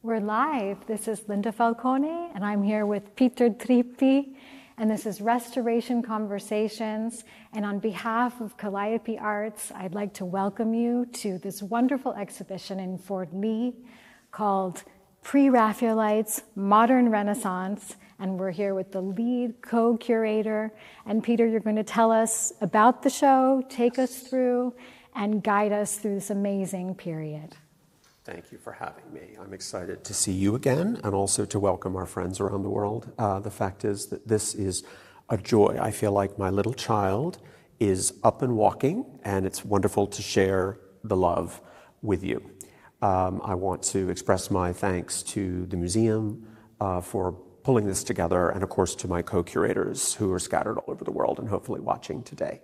We're live. This is Linda Falcone, and I'm here with Peter Trippi, and this is Restoration Conversations. And on behalf of Calliope Arts, I'd like to welcome you to this wonderful exhibition in Forli called Pre-Raphaelites, Modern Renaissance. And we're here with the lead co-curator. And Peter, you're going to tell us about the show, take us through, and guide us through this amazing period. Thank you for having me. I'm excited to see you again and also to welcome our friends around the world. The fact is that this is a joy. I feel like my little child is up and walking, and it's wonderful to share the love with you. I want to express my thanks to the museum for pulling this together, and of course to my co-curators who are scattered all over the world and hopefully watching today.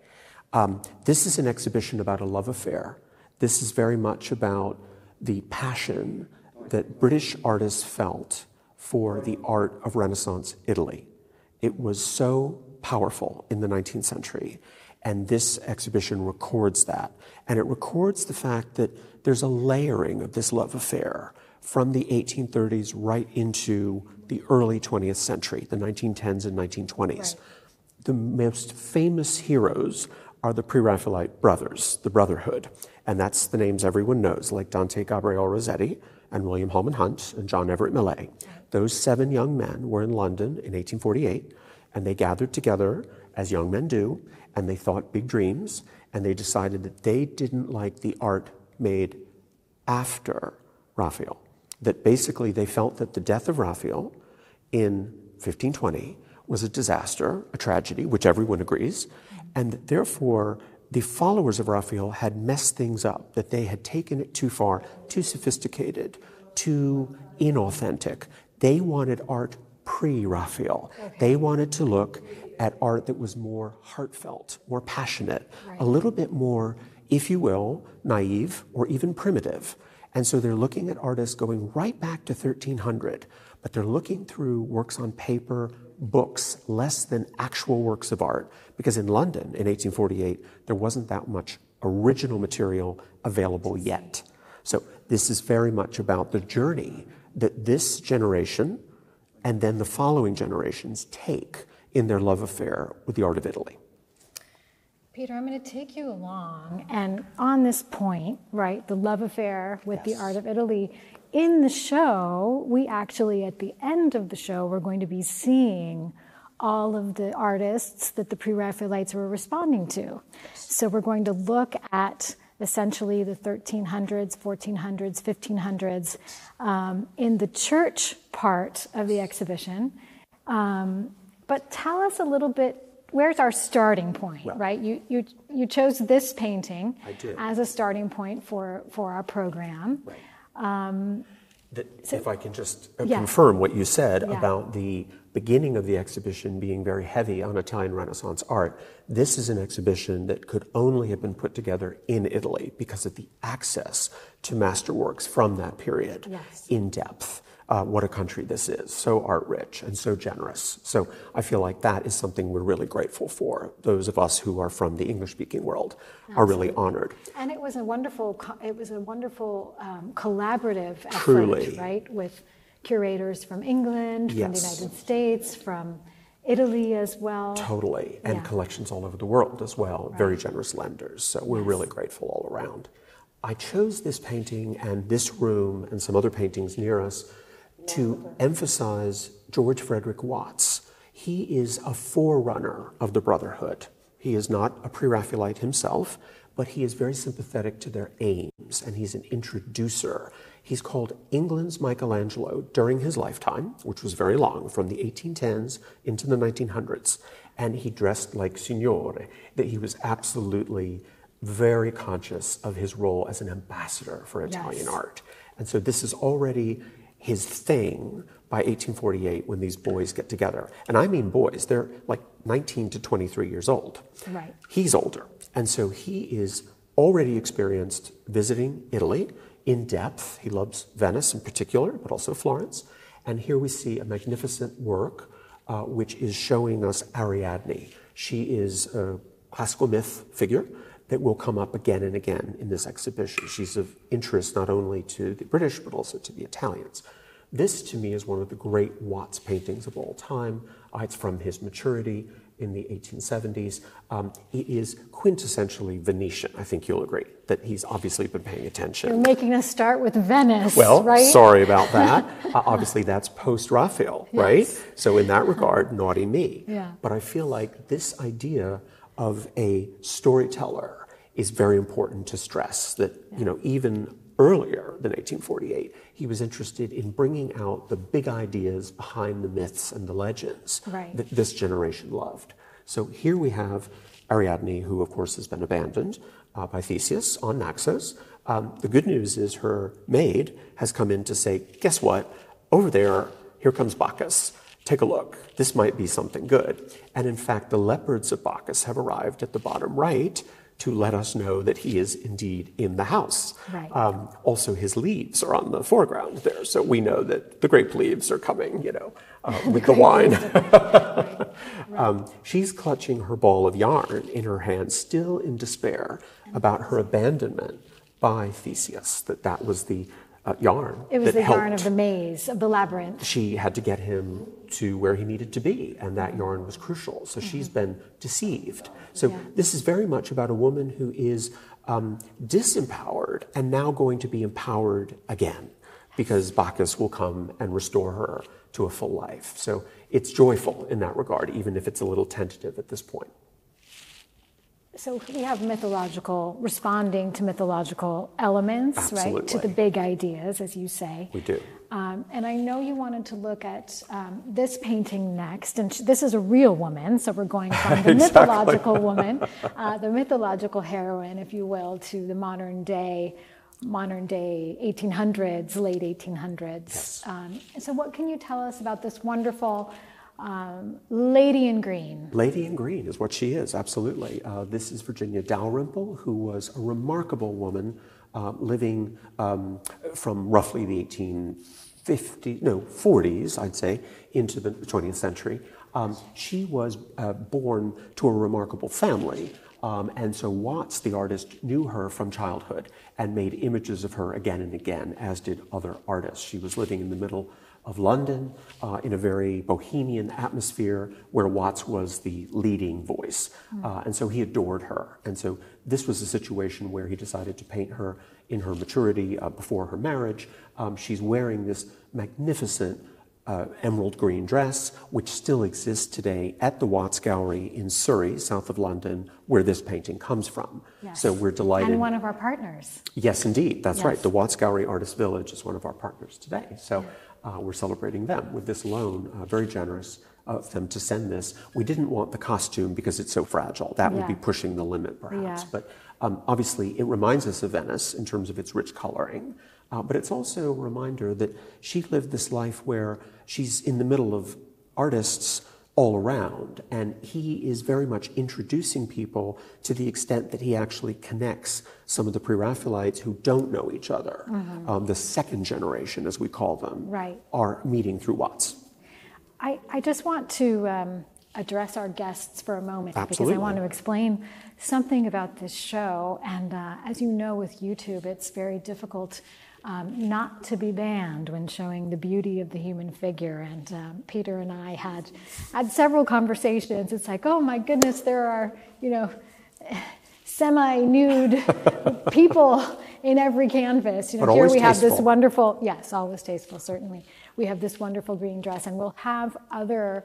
This is an exhibition about a love affair. This is very much about the passion that British artists felt for the art of Renaissance Italy. It was so powerful in the 19th century, and this exhibition records that. And it records the fact that there's a layering of this love affair from the 1830s right into the early 20th century, the 1910s and 1920s. Right. The most famous heroes are the Pre-Raphaelite brothers, the Brotherhood. And that's the names everyone knows, like Dante Gabriel Rossetti and William Holman Hunt and John Everett Millais. Those 7 young men were in London in 1848, and they gathered together, as young men do, and they thought big dreams, and they decided that they didn't like the art made after Raphael. That basically they felt that the death of Raphael in 1520 was a disaster, a tragedy, which everyone agrees, and that therefore the followers of Raphael had messed things up, that they had taken it too far, too sophisticated, too inauthentic. They wanted art pre-Raphael. Okay. They wanted to look at art that was more heartfelt, more passionate, right, a little bit more, if you will, naive or even primitive. And so they're looking at artists going right back to 1300, but they're looking through works on paper, books, less than actual works of art. Because in London in 1848, there wasn't that much original material available yet. So this is very much about the journey that this generation and then the following generations take in their love affair with the art of Italy. Peter, I'm going to take you along, and on this point, right, the love affair with the art of Italy, in the show, we actually, at the end of the show, we're going to be seeing all of the artists that the Pre-Raphaelites were responding to. So we're going to look at essentially the 1300s, 1400s, 1500s in the church part of the exhibition. But tell us a little bit, where's our starting point, right? You chose this painting as a starting point for our program. Right. If I can just confirm what you said about the beginning of the exhibition being very heavy on Italian Renaissance art, this is an exhibition that could only have been put together in Italy because of the access to masterworks from that period in depth. What a country this is, so art-rich and so generous. So I feel like that is something we're really grateful for. Those of us who are from the English-speaking world are really honored. And it was a wonderful collaborative effort, Truly. Right, with curators from England, from the United States, from Italy as well. Totally, and collections all over the world as well. Right. Very generous lenders, so we're really grateful all around. I chose this painting and this room and some other paintings near us to emphasize George Frederick Watts. He is a forerunner of the Brotherhood. He is not a Pre-Raphaelite himself, but he is very sympathetic to their aims, and he's an introducer. He's called England's Michelangelo during his lifetime, which was very long, from the 1810s into the 1900s, and he dressed like Signore, that he was absolutely very conscious of his role as an ambassador for Italian art. And so this is already his thing by 1848 when these boys get together. And I mean boys, they're like 19 to 23 years old. Right. He's older. And so he is already experienced visiting Italy in depth. He loves Venice in particular, but also Florence. And here we see a magnificent work which is showing us Ariadne. She is a classical myth figure that will come up again and again in this exhibition. She's of interest not only to the British, but also to the Italians. this, to me, is one of the great Watts paintings of all time. It's from his maturity in the 1870s. It is quintessentially Venetian. I think you'll agree that he's obviously been paying attention. You're making us start with Venice, well, right? Sorry about that. Obviously, that's post-Raphael, Yes. right? So in that regard, naughty me. Yeah. But I feel like this idea of a storyteller is very important to stress, that, even earlier than 1848, he was interested in bringing out the big ideas behind the myths and the legends that this generation loved. So here we have Ariadne, who of course has been abandoned by Theseus on Naxos. The good news is her maid has come in to say, guess what? Over there, here comes Bacchus. Take a look. This might be something good. And in fact, the leopards of Bacchus have arrived at the bottom right to let us know that he is indeed in the house. Right. Also, his leaves are on the foreground there, so we know that the grape leaves are coming, with the wine. She's clutching her ball of yarn in her hand, still in despair about her abandonment by Theseus, that was the yarn. It was that the helped. yarn of the maze, of the labyrinth. She had to get him to where he needed to be, and that yarn was crucial. So she's been deceived. So this is very much about a woman who is disempowered and now going to be empowered again, because Bacchus will come and restore her to a full life. So it's joyful in that regard, even if it's a little tentative at this point. So we have responding to mythological elements, Absolutely. right? To the big ideas, as you say. We do. And I know you wanted to look at this painting next, and this is a real woman, so we're going from the mythological woman, the mythological heroine, if you will, to the modern day 1800s, late 1800s. Yes. So what can you tell us about this wonderful Lady in Green? Lady in Green is what she is, absolutely. This is Virginia Dalrymple, who was a remarkable woman living from roughly the 40s, I'd say, into the 20th century. She was born to a remarkable family. And so Watts, the artist, knew her from childhood and made images of her again and again, as did other artists. She was living in the middle of London in a very bohemian atmosphere where Watts was the leading voice. And so he adored her. And so this was a situation where he decided to paint her in her maturity before her marriage. She's wearing this magnificent emerald green dress, which still exists today at the Watts Gallery in Surrey, south of London, where this painting comes from. Yes. So we're delighted. And one of our partners. Yes, indeed. That's Yes. right. The Watts Gallery Artist Village is one of our partners today. So we're celebrating them with this loan. Very generous of them to send this. We didn't want the costume because it's so fragile. That would be pushing the limit, perhaps. Yeah. But obviously, it reminds us of Venice in terms of its rich coloring. But it's also a reminder that she lived this life where she's in the middle of artists all around, and he is very much introducing people to the extent that he actually connects some of the Pre-Raphaelites who don't know each other. The second generation, as we call them, are meeting through Watts. I just want to address our guests for a moment. Absolutely. Because I want to explain something about this show. And as you know, with YouTube, it's very difficult not to be banned when showing the beauty of the human figure. And Peter and I had several conversations. It's like, oh my goodness, there are, semi-nude people in every canvas. But Here we have tasteful. this wonderful, yes, always tasteful, certainly. We have this wonderful green dress, and we'll have other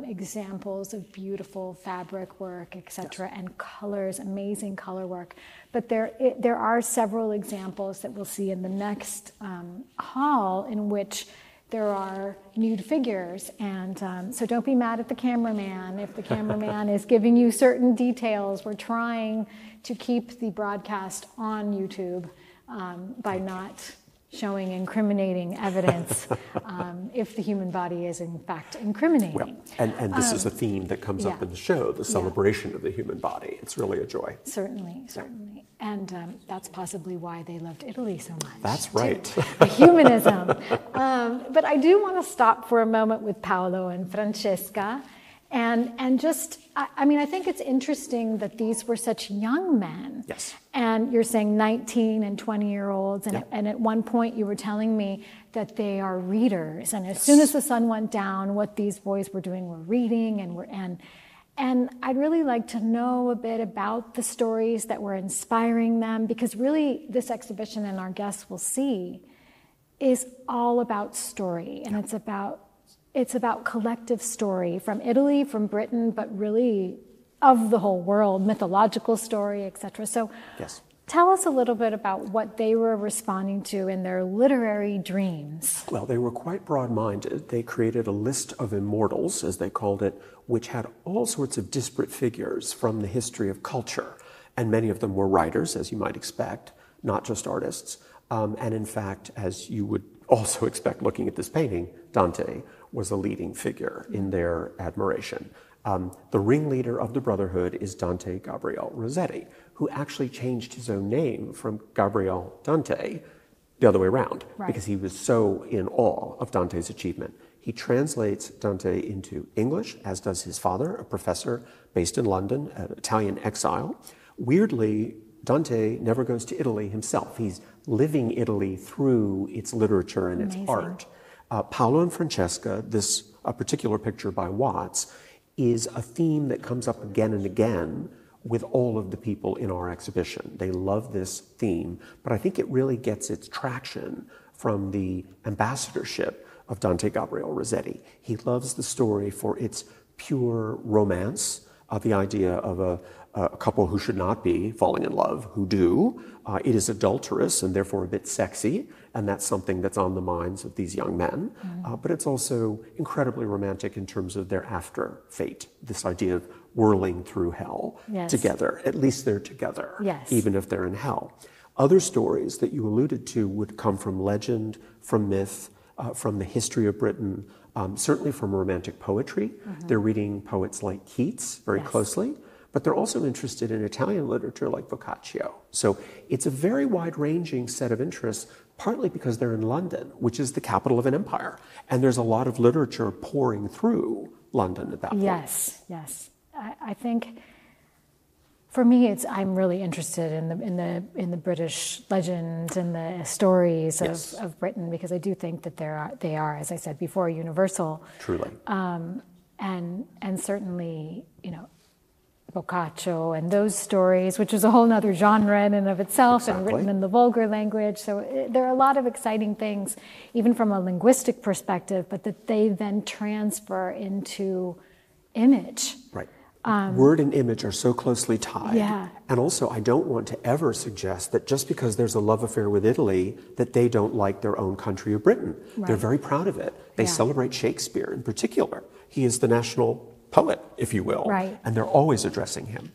examples of beautiful fabric work, etc., and colors, amazing color work. But there are several examples that we'll see in the next hall in which there are nude figures. And so don't be mad at the cameraman if the cameraman is giving you certain details. We're trying to keep the broadcast on YouTube by not showing incriminating evidence if the human body is in fact incriminating. Well, and this is a theme that comes up in the show, the celebration of the human body. It's really a joy. Certainly. And that's possibly why they loved Italy so much. That's right. Humanism. But I do want to stop for a moment with Paolo and Francesca And just, I mean, I think it's interesting that these were such young men. Yes. And you're saying 19 and 20-year-olds, and at one point you were telling me that they are readers. And as soon as the sun went down, what these boys were doing were reading, and I'd really like to know a bit about the stories that were inspiring them, because really this exhibition, and our guests will see, is all about story, and it's about collective story from Italy, from Britain, but really of the whole world, mythological story, etc. So tell us a little bit about what they were responding to in their literary dreams. Well, they were quite broad-minded. They created a list of immortals, as they called it, which had all sorts of disparate figures from the history of culture. And many of them were writers, as you might expect, not just artists. And in fact, as you would also expect looking at this painting, Dante was a leading figure in their admiration. The ringleader of the Brotherhood is Dante Gabriel Rossetti, who actually changed his own name from Gabriel Dante the other way around, because he was so in awe of Dante's achievement. He translates Dante into English, as does his father, a professor based in London, an Italian exile. Weirdly, Dante never goes to Italy himself. He's living Italy through its literature and its art. Paolo and Francesca, this particular picture by Watts, is a theme that comes up again and again with all of the people in our exhibition. They love this theme, but I think it really gets its traction from the ambassadorship of Dante Gabriel Rossetti. He loves the story for its pure romance, the idea of a couple who should not be falling in love, who do. It is adulterous and therefore a bit sexy, and that's something that's on the minds of these young men. But it's also incredibly romantic in terms of their after fate, this idea of whirling through hell together. At least they're together, even if they're in hell. Other stories that you alluded to would come from legend, from myth, from the history of Britain, certainly from romantic poetry. They're reading poets like Keats very closely, but they're also interested in Italian literature like Boccaccio. So it's a very wide-ranging set of interests, partly because they're in London, which is the capital of an empire. And there's a lot of literature pouring through London at that point. Yes. I think, for me, I'm really interested in the British legend and the stories of Britain, because I do think that they are, as I said before, universal. Truly. And certainly, Boccaccio and those stories, which is a whole other genre in and of itself, and written in the vulgar language. So there are a lot of exciting things, even from a linguistic perspective, but that they then transfer into image. Right. Word and image are so closely tied. And also, I don't want to ever suggest that just because there's a love affair with Italy, that they don't like their own country of Britain. They're very proud of it. They celebrate Shakespeare in particular. He is the national poet, if you will. And they're always addressing him.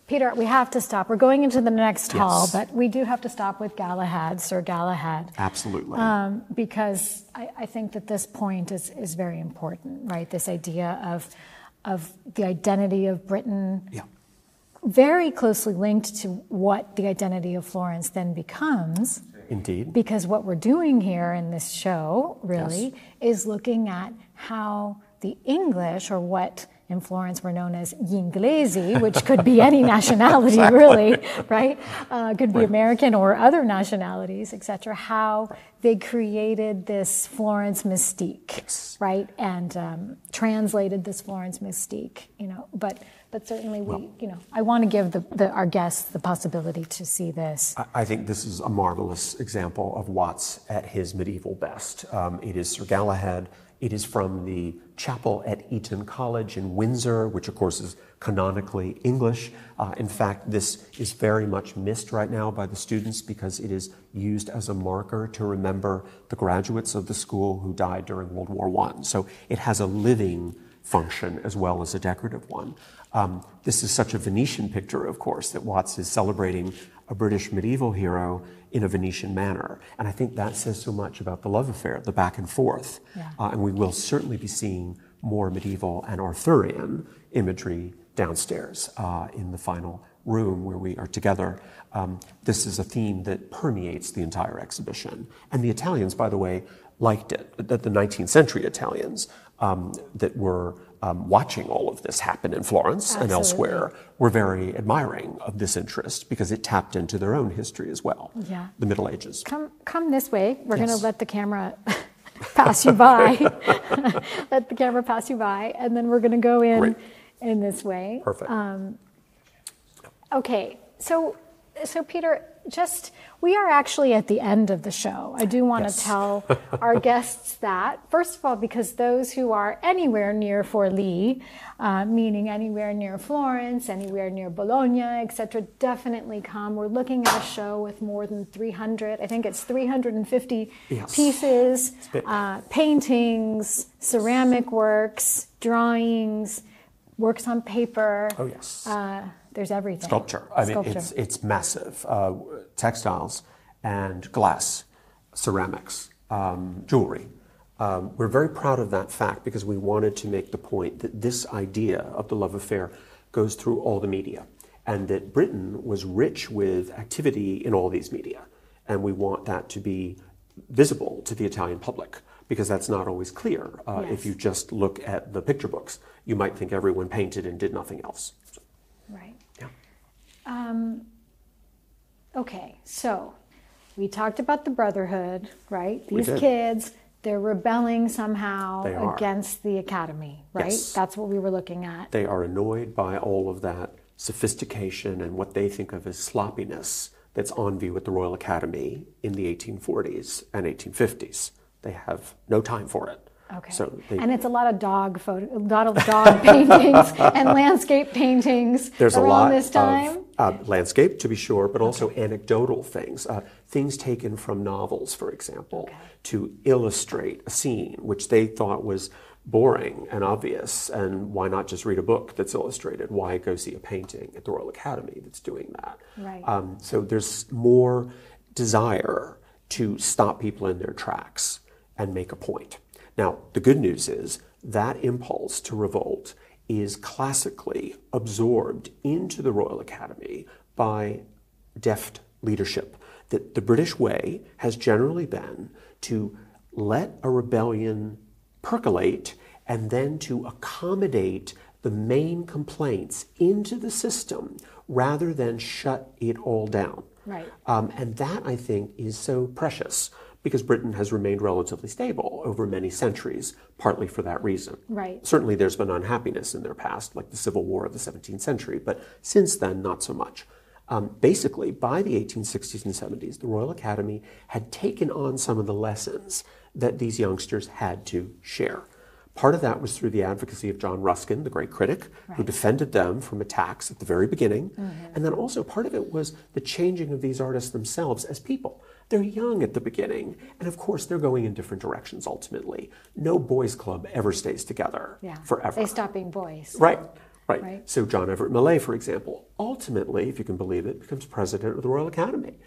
Peter, we have to stop. We're going into the next hall, but we do have to stop with Galahad, Sir Galahad. Absolutely. Because I think that this point is very important, right? This idea of the identity of Britain, very closely linked to what the identity of Florence then becomes. Indeed. Because what we're doing here in this show, really, is looking at how the English, or what in Florence were known as gli Inglesi, which could be any nationality, really, right? Could be American or other nationalities, etc. How they created this Florence mystique, right? And translated this Florence mystique, But certainly I want to give our guests the possibility to see this. I think this is a marvelous example of Watts at his medieval best. It is Sir Galahad. It is from the chapel at Eton College in Windsor, which of course is canonically English. In fact, this is very much missed right now by the students because it is used as a marker to remember the graduates of the school who died during World War I. So it has a living function as well as a decorative one. This is such a Venetian picture, of course, that Watts is celebrating a British medieval hero in a Venetian manner. And I think that says so much about the love affair, the back and forth. And we will certainly be seeing more medieval and Arthurian imagery downstairs in the final room where we are together. This is a theme that permeates the entire exhibition. And the Italians, by the way, liked it. The 19th century Italians that were watching all of this happen in Florence and elsewhere, were very admiring of this interest because it tapped into their own history as well, the Middle Ages. Come this way. We're going to let the camera pass you by. Let the camera pass you by, and then we're going to go in this way. Perfect. Okay, so Peter, we are actually at the end of the show. I do want to tell our guests that, first of all, because those who are anywhere near Forli, meaning anywhere near Florence, anywhere near Bologna, etc., definitely come. We're looking at a show with more than 300, I think it's 350 pieces, paintings, ceramic works, drawings, works on paper. Oh, yes. There's everything. Sculpture. I mean, it's massive. Textiles and glass, ceramics, jewelry. We're very proud of that fact because we wanted to make the point that this idea of the love affair goes through all the media, and that Britain was rich with activity in all these media. And we want that to be visible to the Italian public, because that's not always clear. If you just look at the picture books, you might think everyone painted and did nothing else. Right. Okay, so we talked about the Brotherhood, right? These kids, they're rebelling somehow against the academy, right? Yes. That's what we were looking at. They are annoyed by all of that sophistication and what they think of as sloppiness that's on view at the Royal Academy in the 1840s and 1850s. They have no time for it. Okay. So and it's a lot of dog paintings and landscape paintings. There's around a lot this time. of landscape, to be sure, but also anecdotal things. Things taken from novels, for example, to illustrate a scene, which they thought was boring and obvious. And why not just read a book that's illustrated? Why go see a painting at the Royal Academy that's doing that? Right. So there's more desire to stop people in their tracks and make a point. Now, the good news is that impulse to revolt is classically absorbed into the Royal Academy by deft leadership. That the British way has generally been to let a rebellion percolate and then to accommodate the main complaints into the system rather than shut it all down. Right. And that, I think, is so precious, because Britain has remained relatively stable over many centuries, partly for that reason. Right. Certainly there's been unhappiness in their past, like the Civil War of the 17th century, but since then, not so much. Basically, by the 1860s and 70s, the Royal Academy had taken on some of the lessons that these youngsters had to share. Part of that was through the advocacy of John Ruskin, the great critic, who defended them from attacks at the very beginning. And then also part of it was the changing of these artists themselves as people. They're young at the beginning, and of course they're going in different directions ultimately. No boys' club ever stays together forever. They stop being boys. Right. So John Everett Millais, for example, ultimately, if you can believe it, becomes president of the Royal Academy.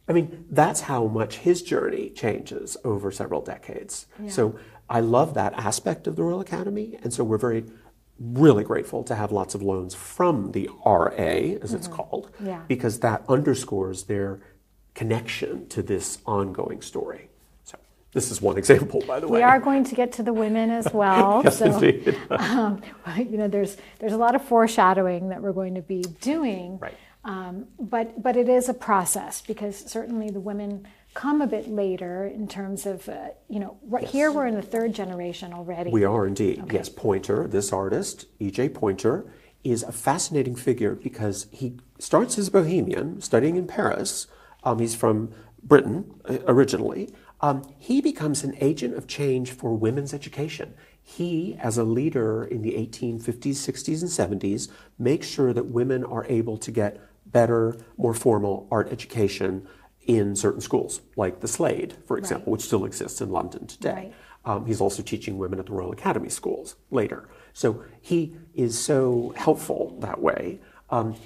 I mean, that's how much his journey changes over several decades. So I love that aspect of the Royal Academy, and so we're really grateful to have lots of loans from the RA, as it's called, because that underscores their connection to this ongoing story. So this is one example, by the way. We are going to get to the women as well. Yes, indeed. There's a lot of foreshadowing that we're going to be doing. Right. But it is a process, because certainly the women come a bit later in terms of, here we're in the third generation already. We are indeed. Okay. Yes, Poynter, this artist, E.J. Poynter, is a fascinating figure because he starts as a Bohemian, studying in Paris. He's from Britain originally. He becomes an agent of change for women's education. He, as a leader in the 1850s, 60s, and 70s, makes sure that women are able to get better, more formal art education in certain schools, like the Slade, for example, which still exists in London today. He's also teaching women at the Royal Academy schools later. So he is so helpful that way.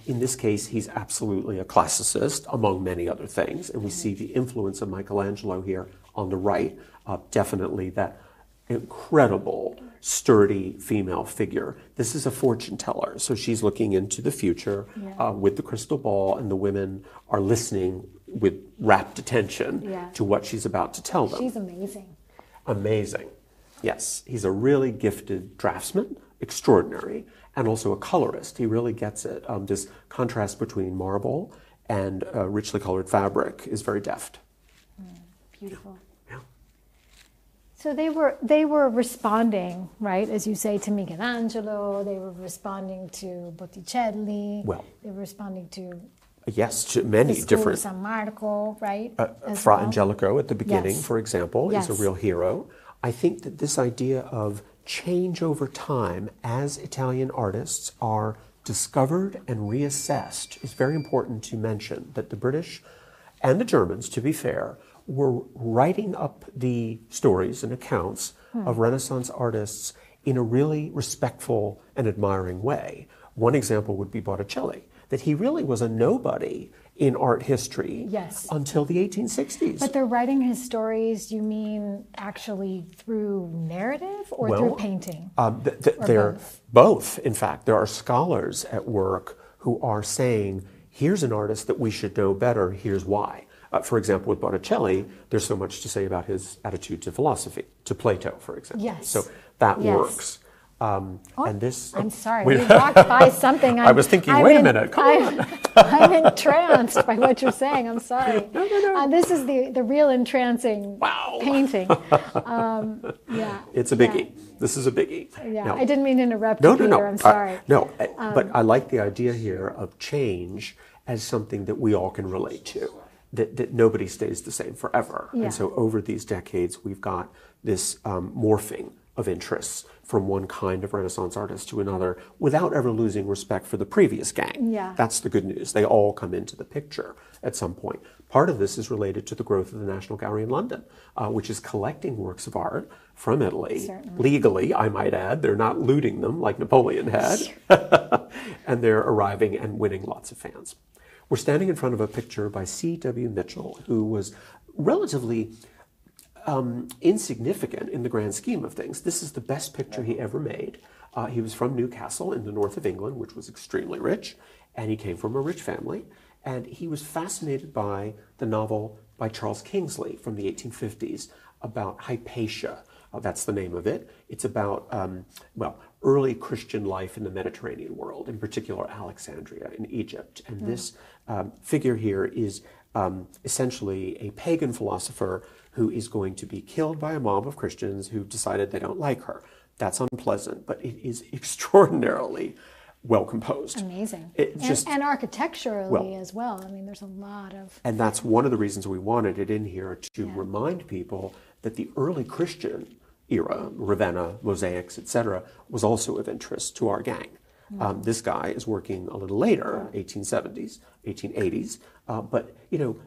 In this case, he's absolutely a classicist, among many other things, and we see the influence of Michelangelo here on the right, definitely that incredible, sturdy female figure. This is a fortune teller, so she's looking into the future with the crystal ball, and the women are listening with rapt attention to what she's about to tell them. She's amazing. Amazing. Yes, he's a really gifted draftsman, extraordinary, and also a colorist. He really gets it. This contrast between marble and richly colored fabric is very deft. Beautiful. Yeah. So they were responding, right, as you say, to Michelangelo. They were responding to Botticelli. Well, they were responding to yes, to many the different. San Marco, right? Fra Angelico at the beginning, Yes. for example, Yes. is a real hero. I think that this idea of change over time as Italian artists are discovered and reassessed is very important to mention. That the British and the Germans, to be fair, were writing up the stories and accounts of Renaissance artists in a really respectful and admiring way. One example would be Botticelli, that he really was a nobody in art history until the 1860s. But they're writing his stories, you mean actually through narrative or through painting? They're both. In fact, there are scholars at work who are saying, here's an artist that we should know better, here's why. For example, with Botticelli, there's so much to say about his attitude to philosophy, to Plato, for example. Yes. So that works. And this. I'm sorry, we walked by something. I was thinking, wait a minute, come on. I'm entranced by what you're saying. I'm sorry. No. This is the real entrancing painting. It's a biggie. This is a biggie. Yeah, now, I didn't mean to interrupt you, Peter. I'm sorry. But I like the idea here of change as something that we all can relate to. That nobody stays the same forever. Yeah. And so over these decades, we've got this morphing of interests from one kind of Renaissance artist to another without ever losing respect for the previous gang. Yeah. That's the good news. They all come into the picture at some point. Part of this is related to the growth of the National Gallery in London, which is collecting works of art from Italy, legally, I might add. They're not looting them like Napoleon had. And they're arriving and winning lots of fans. We're standing in front of a picture by C.W. Mitchell, who was relatively insignificant in the grand scheme of things. This is the best picture he ever made. He was from Newcastle in the north of England, which was extremely rich, and he came from a rich family. And he was fascinated by the novel by Charles Kingsley from the 1850s about Hypatia. That's the name of it. It's about, early Christian life in the Mediterranean world, in particular Alexandria in Egypt. And this figure here is essentially a pagan philosopher who is going to be killed by a mob of Christians who decided they don't like her. That's unpleasant, but it is extraordinarily well composed. Amazing. And architecturally as well. I mean, there's a lot of... And that's one of the reasons we wanted it in here, to remind people that the early Christian era, Ravenna, mosaics, etc., was also of interest to our gang. This guy is working a little later, 1870s, 1880s, but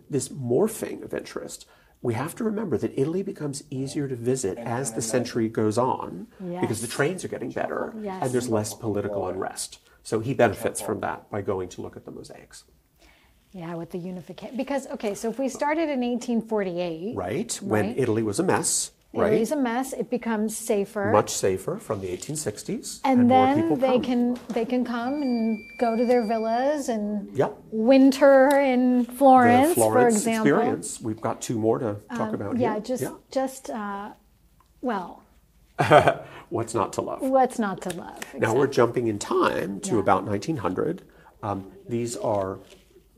this morphing of interest. We have to remember that Italy becomes easier to visit as the century goes on because the trains are getting better and there's less political unrest. So he benefits from that by going to look at the mosaics. Yeah, with the unification. Because, so if we started in 1848... Right, when Italy was a mess. Italy's a mess. It becomes safer. Much safer from the 1860s. And then they can come and go to their villas and winter in Florence, the Florence for example. Experience. We've got two more to talk about here. What's not to love? What's not to love? Exactly. Now we're jumping in time to about 1900. These are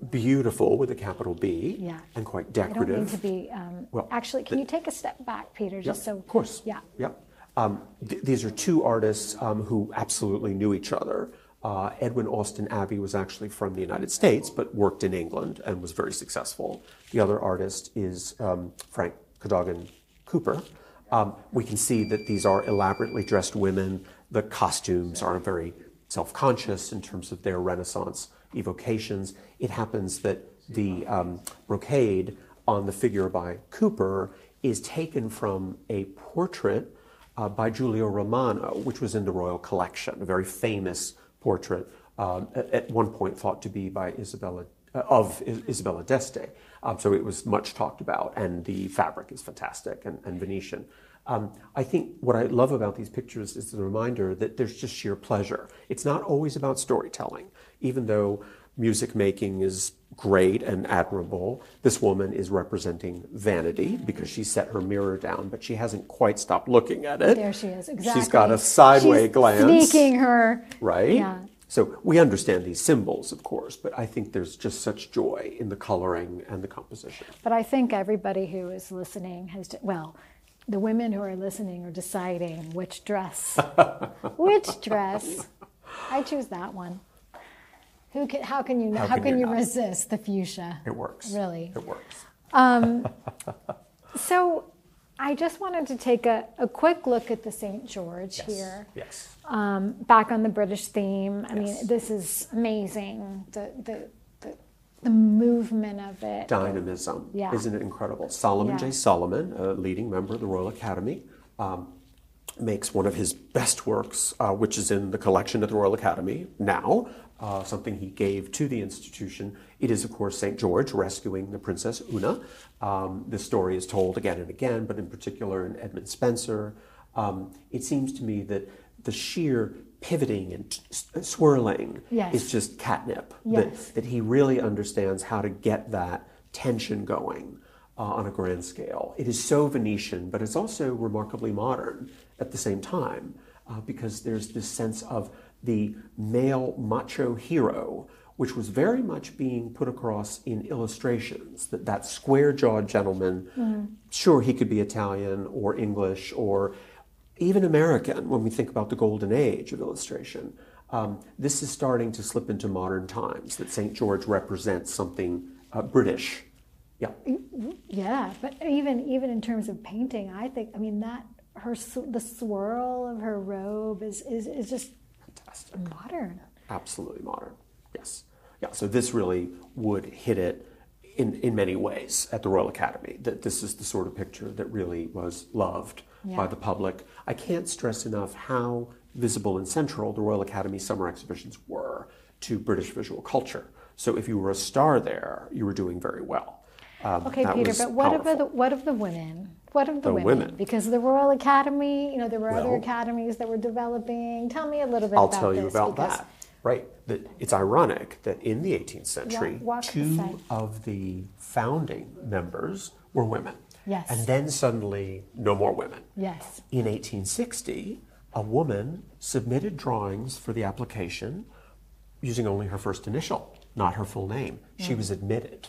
beautiful with a capital B and quite decorative. I don't mean to be... actually, can you take a step back, Peter, just so... Of course. These are two artists who absolutely knew each other. Edwin Austin Abbey was actually from the United States, but worked in England and was very successful. The other artist is Frank Cadogan Cooper. We can see that these are elaborately dressed women. The costumes are very self-conscious in terms of their Renaissance evocations. It happens that the brocade on the figure by Cooper is taken from a portrait by Giulio Romano, which was in the Royal Collection, a very famous portrait, at one point thought to be by Isabella d'Este. So it was much talked about, and the fabric is fantastic and Venetian. I think what I love about these pictures is the reminder that there's just sheer pleasure. It's not always about storytelling, even though music making is great and admirable. This woman is representing vanity because she set her mirror down, but she hasn't quite stopped looking at it. There she is, exactly. She's got a sideway glance. Sneaking her. Right? Yeah. So we understand these symbols, of course, but I think there's just such joy in the coloring and the composition. But I think everybody who is listening has, the women who are listening are deciding which dress. Which dress? I choose that one. How can you resist the fuchsia? It works. Really. It works. So I just wanted to take a quick look at the St. George here. Yes. Back on the British theme. I mean, this is amazing. The movement of it. Dynamism. Yeah. Isn't it incredible? Solomon J. Solomon, a leading member of the Royal Academy, makes one of his best works, which is in the collection at the Royal Academy now, something he gave to the institution. It is, of course, St. George rescuing the Princess Una. This story is told again and again, but in particular in Edmund Spenser. It seems to me that the sheer pivoting and swirling is just catnip, that he really understands how to get that tension going on a grand scale. It is so Venetian, but it's also remarkably modern at the same time, because there's this sense of the male macho hero, which was very much being put across in illustrations, that square-jawed gentleman, sure, he could be Italian or English or even American when we think about the golden age of illustration. This is starting to slip into modern times, that St. George represents something British. Yeah. Yeah, but even in terms of painting, I think, I mean, the swirl of her robe is just fantastic. Modern. Absolutely modern. Yes. Yeah. So this really would hit it in many ways at the Royal Academy. That this is the sort of picture that really was loved by the public. I can't stress enough how visible and central the Royal Academy summer exhibitions were to British visual culture. So if you were a star there, you were doing very well. Okay, Peter, but what of the women? What of the women? Because the Royal Academy, there were other academies that were developing. Tell me a little bit about this. I'll tell you about that. Right. It's ironic that in the 18th century, two of the founding members were women. Yes. And then suddenly, no more women. Yes. In 1860, a woman submitted drawings for the application using only her first initial, not her full name. She was admitted.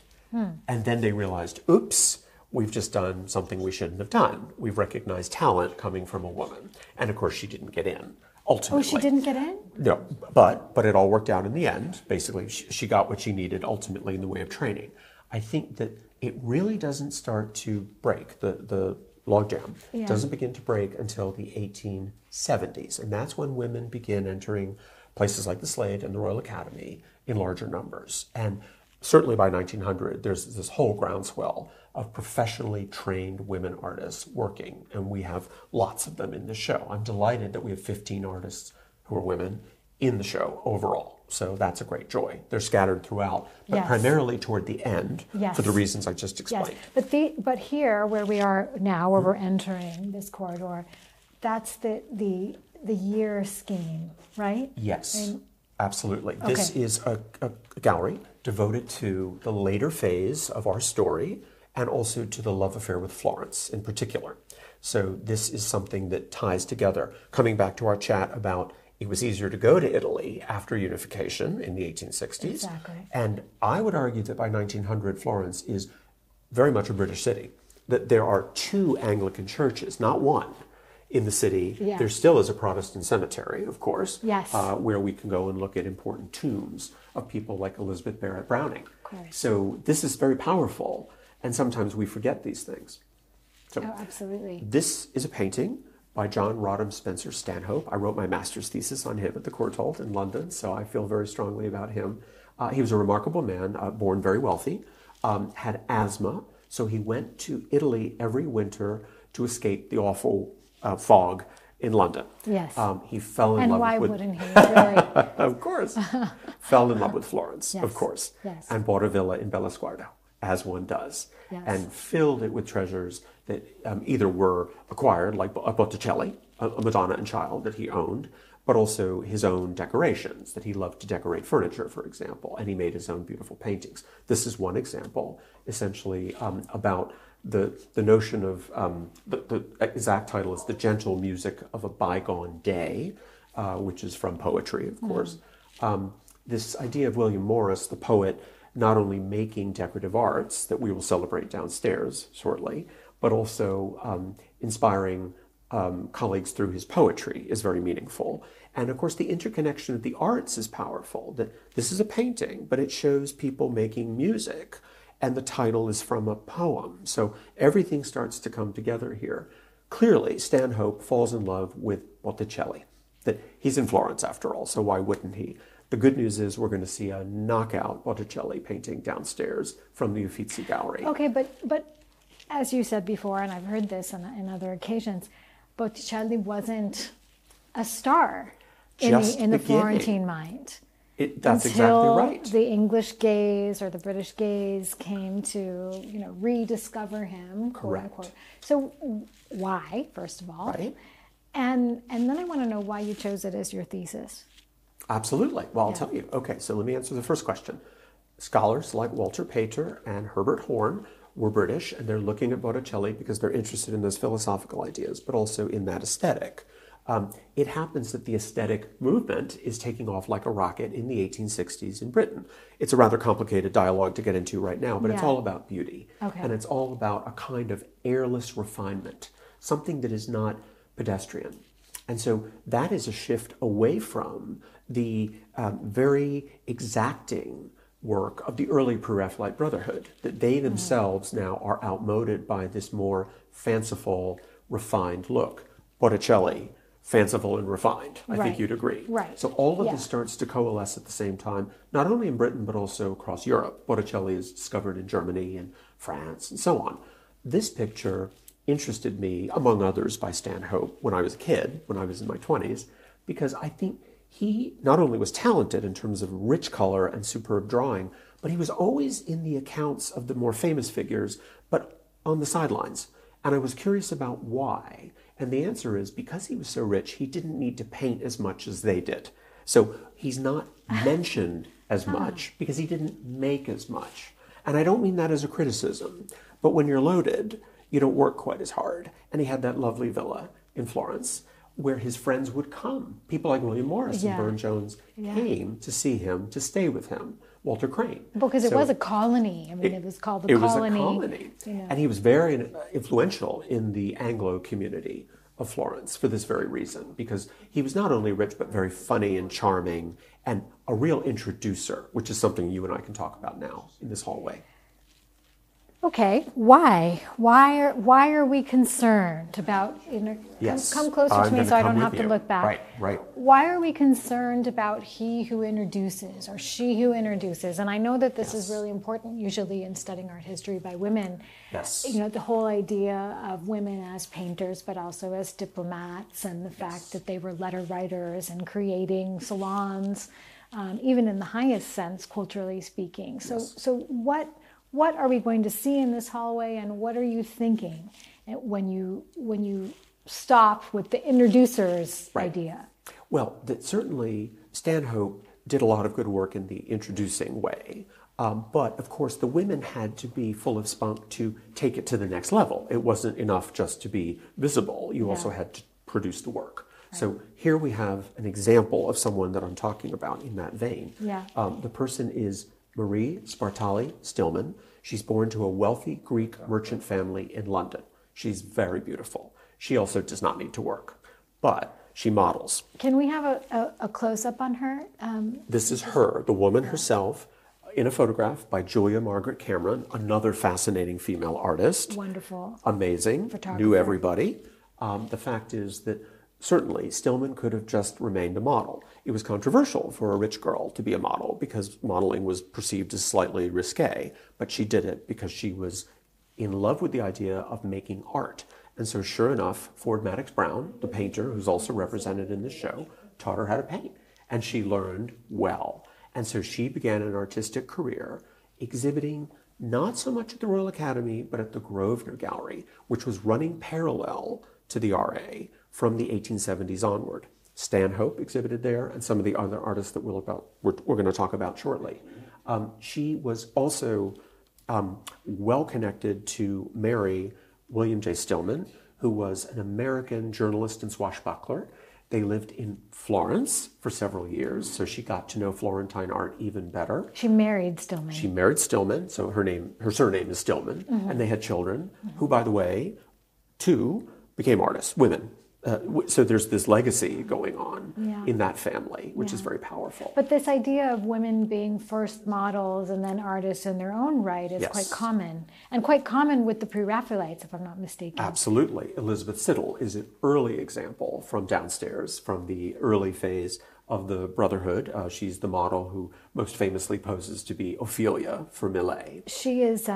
And then they realized, oops, we've just done something we shouldn't have done. We've recognized talent coming from a woman. And of course, she didn't get in, ultimately. Oh, she didn't get in? No, but it all worked out in the end. Basically, she got what she needed ultimately in the way of training. I think that it really doesn't start to break, the logjam. It doesn't begin to break until the 1870s. And that's when women begin entering places like the Slade and the Royal Academy in larger numbers. And certainly by 1900, there's this whole groundswell of professionally trained women artists working, and we have lots of them in the show. I'm delighted that we have 15 artists who are women in the show overall, so that's a great joy. They're scattered throughout, but primarily toward the end for the reasons I just explained. Yes. But here, where we are now, where we're entering this corridor, that's the year scheme, right? Yes. Absolutely. Okay. This is a gallery devoted to the later phase of our story and also to the love affair with Florence in particular. So this is something that ties together. Coming back to our chat about it was easier to go to Italy after unification in the 1860s. Exactly. And I would argue that by 1900, Florence is very much a British city. That there are 2 Anglican churches, not one, in the city. Yeah. There still is a Protestant cemetery, of course, yes. Where we can go and look at important tombs of people like Elizabeth Barrett Browning. Of course. So this is very powerful, and sometimes we forget these things. So absolutely. This is a painting by John Rodham Spencer Stanhope. I wrote my master's thesis on him at the Courtauld in London, so I feel very strongly about him. He was a remarkable man, born very wealthy, had asthma, so he went to Italy every winter to escape the awful fog in London. Yes. He fell in love with... And why wouldn't he? Really? Of course. Fell in love with Florence, yes. of course. Yes. And bought a villa in Bellesguardo, as one does. Yes. And filled it with treasures that either were acquired, like Botticelli, a Madonna and Child that he owned, but also his own decorations, that he loved to decorate furniture, for example, and he made his own beautiful paintings. This is one example, essentially, about the notion of, the exact title is The Gentle Music of a Bygone Day, which is from poetry, of course. This idea of William Morris, the poet, not only making decorative arts that we will celebrate downstairs shortly, but also inspiring colleagues through his poetry is very meaningful. And of course, the interconnection of the arts is powerful. That this is a painting, but it shows people making music, and the title is from a poem. So everything starts to come together here. Clearly, Stanhope falls in love with Botticelli. That he's in Florence after all, so why wouldn't he? The good news is we're going to see a knockout Botticelli painting downstairs from the Uffizi Gallery. Okay, but as you said before, and I've heard this in other occasions, Botticelli wasn't a star in the Florentine mind. That's exactly right. Until the English gaze or the British gaze came to, rediscover him, quote unquote. So why, first of all? Right. And then I want to know why you chose it as your thesis. Absolutely. Well, I'll tell you. Okay, so let me answer the first question. Scholars like Walter Pater and Herbert Horn were British, and they're looking at Botticelli because they're interested in those philosophical ideas, but also in that aesthetic. It happens that the aesthetic movement is taking off like a rocket in the 1860s in Britain. It's a rather complicated dialogue to get into right now, but it's all about beauty. Okay. And it's all about a kind of airless refinement, something that is not pedestrian. And so that is a shift away from the very exacting work of the early Pre-Raphaelite Brotherhood, that they themselves now are outmoded by this more fanciful, refined look. Botticelli, fanciful and refined, I think you'd agree. Right. So all of this starts to coalesce at the same time, not only in Britain, but also across Europe. Botticelli is discovered in Germany and France and so on. This picture interested me, among others, by Stanhope when I was a kid, when I was in my 20s, because I think he not only was talented in terms of rich color and superb drawing, but he was always in the accounts of the more famous figures, but on the sidelines. And I was curious about why. And the answer is because he was so rich, he didn't need to paint as much as they did. So he's not mentioned as much because he didn't make as much. And I don't mean that as a criticism, but when you're loaded, you don't work quite as hard. And he had that lovely villa in Florence where his friends would come. People like William Morris and Burne-Jones came to see him, to stay with him. Walter Crane. Because it was a colony. I mean, it was called the colony. It was a colony. And he was very influential in the Anglo community of Florence for this very reason, because he was not only rich, but very funny and charming and a real introducer, which is something you and I can talk about now in this hallway. Okay, why? Why are we concerned about, come closer to me so I don't have to look back. Right. Why are we concerned about he who introduces or she who introduces? And I know that this is really important usually in studying art history by women. Yes. The whole idea of women as painters, but also as diplomats, and the fact that they were letter writers and creating salons, even in the highest sense, culturally speaking. So what are we going to see in this hallway, and what are you thinking when you stop with the introducer's idea? Well, certainly Stanhope did a lot of good work in the introducing way, but of course the women had to be full of spunk to take it to the next level. It wasn't enough just to be visible. You also had to produce the work. Right. So here we have an example of someone that I'm talking about in that vein. Yeah. The person is Marie Spartali Stillman. She's born to a wealthy Greek merchant family in London. She's very beautiful. She also does not need to work, but she models. Can we have a close-up on her? This is her, the woman herself, in a photograph by Julia Margaret Cameron, another fascinating female artist. Wonderful. Amazing. Photographer. Knew everybody. The fact is that certainly Stillman could have just remained a model. It was controversial for a rich girl to be a model because modeling was perceived as slightly risque, but she did it because she was in love with the idea of making art. And so sure enough, Ford Madox Brown, the painter who's also represented in this show, taught her how to paint. And she learned well. And so she began an artistic career exhibiting not so much at the Royal Academy, but at the Grosvenor Gallery, which was running parallel to the RA from the 1870s onward. Stanhope exhibited there, and some of the other artists that we're going to talk about shortly. She was also well connected to Mary William J. Stillman, who was an American journalist and swashbuckler. They lived in Florence for several years, so she got to know Florentine art even better. She married Stillman. She married Stillman, so her surname is Stillman, and they had children, who, by the way, too, became artists, women. So there's this legacy going on in that family, which is very powerful. But this idea of women being first models and then artists in their own right is quite common, and quite common with the Pre-Raphaelites, if I'm not mistaken. Absolutely. Elizabeth Siddal is an early example from downstairs, from the early phase of the Brotherhood. She's the model who most famously poses to be Ophelia for Millet. She is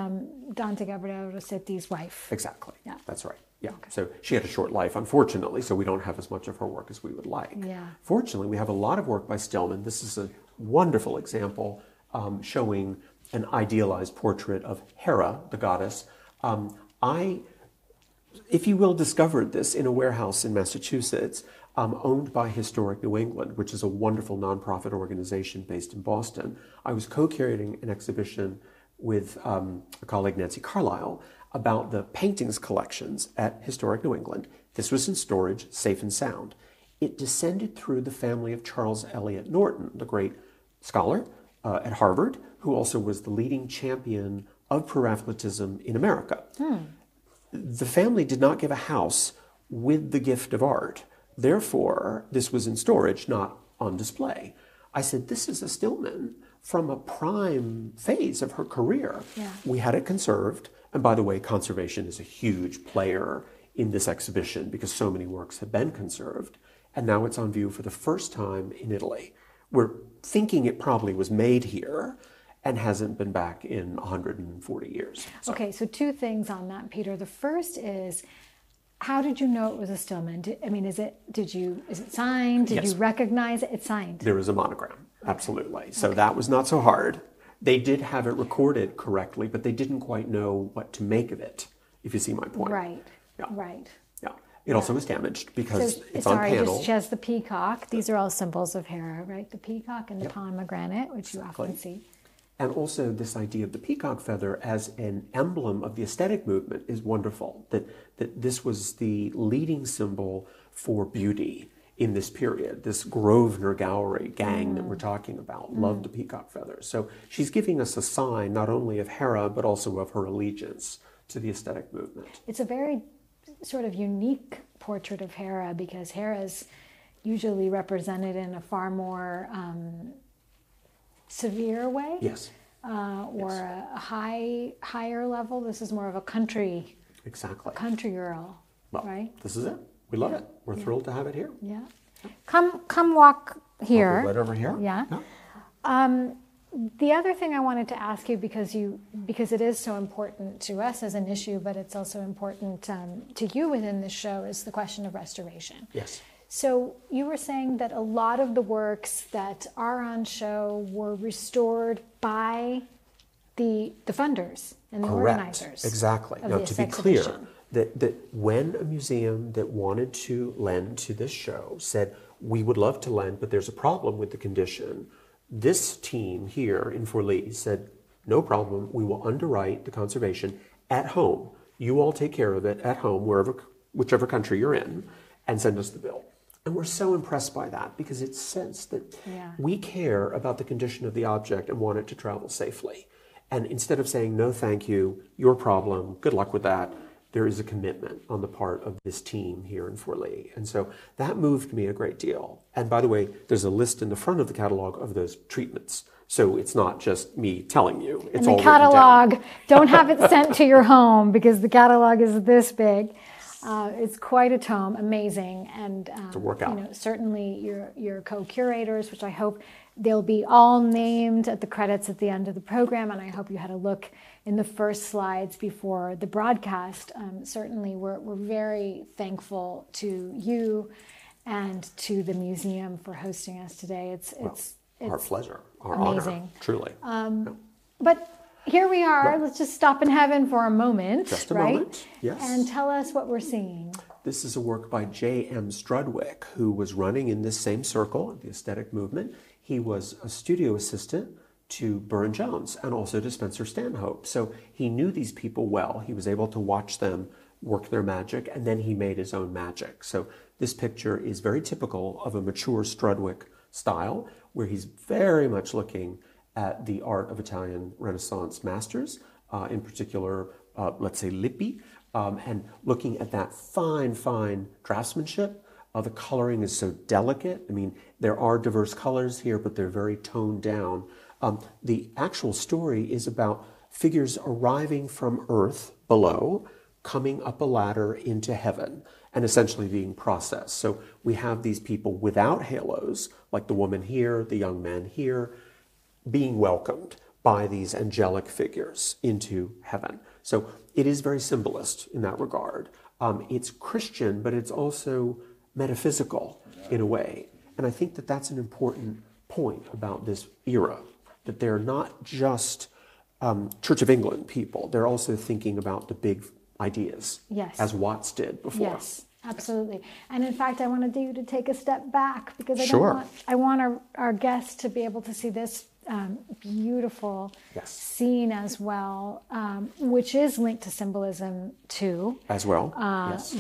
Dante Gabriele Rossetti's wife. Exactly. Yeah. That's right. Yeah. Okay. So she had a short life, unfortunately, so we don't have as much of her work as we would like. Yeah. Fortunately, we have a lot of work by Stillman. This is a wonderful example showing an idealized portrait of Hera, the goddess. I, if you will, discovered this in a warehouse in Massachusetts, owned by Historic New England, which is a wonderful nonprofit organization based in Boston. I was co-curating an exhibition with a colleague, Nancy Carlisle, about the paintings collections at Historic New England. This was in storage, safe and sound. It descended through the family of Charles Eliot Norton, the great scholar at Harvard, who also was the leading champion of Pre-Raphaelitism in America. The family did not give a house with the gift of art. Therefore, this was in storage, not on display. I said, this is a Stillman from a prime phase of her career. Yeah. We had it conserved. And by the way, conservation is a huge player in this exhibition because so many works have been conserved. And now it's on view for the first time in Italy. We're thinking it probably was made here and hasn't been back in 140 years. So. Okay, so two things on that, Peter. The first is, how did you know it was a Stillman? Is it signed? Did you recognize it? It's signed. There is a monogram, absolutely. So that was not so hard. They did have it recorded correctly, but they didn't quite know what to make of it, if you see my point. Right, yeah. right. Yeah. It also was damaged because it's on panel. She has the peacock. These are all symbols of Hera, right? The peacock and the pomegranate, which you often see. And also this idea of the peacock feather as an emblem of the aesthetic movement is wonderful, that this was the leading symbol for beauty in this period. This Grosvenor Gallery gang that we're talking about loved the peacock feathers. So she's giving us a sign not only of Hera, but also of her allegiance to the aesthetic movement. It's a very sort of unique portrait of Hera because Hera's usually represented in a far more severe way. Yes. Or a higher level. This is more of a country. Exactly. A country girl, right? This is it. We love it. We're thrilled to have it here. Yeah. Come walk here. Right over here. Yeah. The other thing I wanted to ask you, because it is so important to us as an issue, but it's also important to you within this show, is the question of restoration. Yes. So you were saying that a lot of the works that are on show were restored by the funders and the organizers. Exactly. Now, to be clear, that when a museum that wanted to lend to this show said, we would love to lend, but there's a problem with the condition, this team here in Forli said, no problem, we will underwrite the conservation at home. You all take care of it at home, whichever country you're in, and send us the bill. And we're so impressed by that because it says that we care about the condition of the object and want it to travel safely. And instead of saying, no, thank you, your problem, good luck with that, there is a commitment on the part of this team here in Forli. And so that moved me a great deal. And by the way, there's a list in the front of the catalog of those treatments. So it's not just me telling you. It's all written down. And the catalog, don't have it sent to your home because the catalog is this big. It's quite a tome, amazing, and to work out. Certainly your co-curators, which I hope they'll be all named at the credits at the end of the program, and I hope you had a look in the first slides before the broadcast. Certainly, we're very thankful to you and to the museum for hosting us today. It's our pleasure, our amazing. Honor, truly. But here we are. Let's just stop in heaven for a moment. Just a moment, yes. And tell us what we're seeing. This is a work by J.M. Strudwick, who was running in this same circle, the aesthetic movement. He was a studio assistant to Burne-Jones and also to Spencer Stanhope. So he knew these people well. He was able to watch them work their magic, and then he made his own magic. So this picture is very typical of a mature Strudwick style, where he's very much looking at the art of Italian Renaissance masters, in particular, let's say Lippi, and looking at that fine, fine draftsmanship. The coloring is so delicate. I mean, there are diverse colors here, but they're very toned down. The actual story is about figures arriving from earth below, coming up a ladder into heaven, and essentially being processed. So we have these people without halos, like the woman here, the young man here, being welcomed by these angelic figures into heaven. So it is very symbolist in that regard. It's Christian, but it's also metaphysical in a way. And I think that that's an important point about this era, that they're not just Church of England people. They're also thinking about the big ideas, yes, as Watts did before. Yes, absolutely. And in fact, I wanted you to take a step back, because I want our guests to be able to see this beautiful scene as well, which is linked to symbolism too. As well,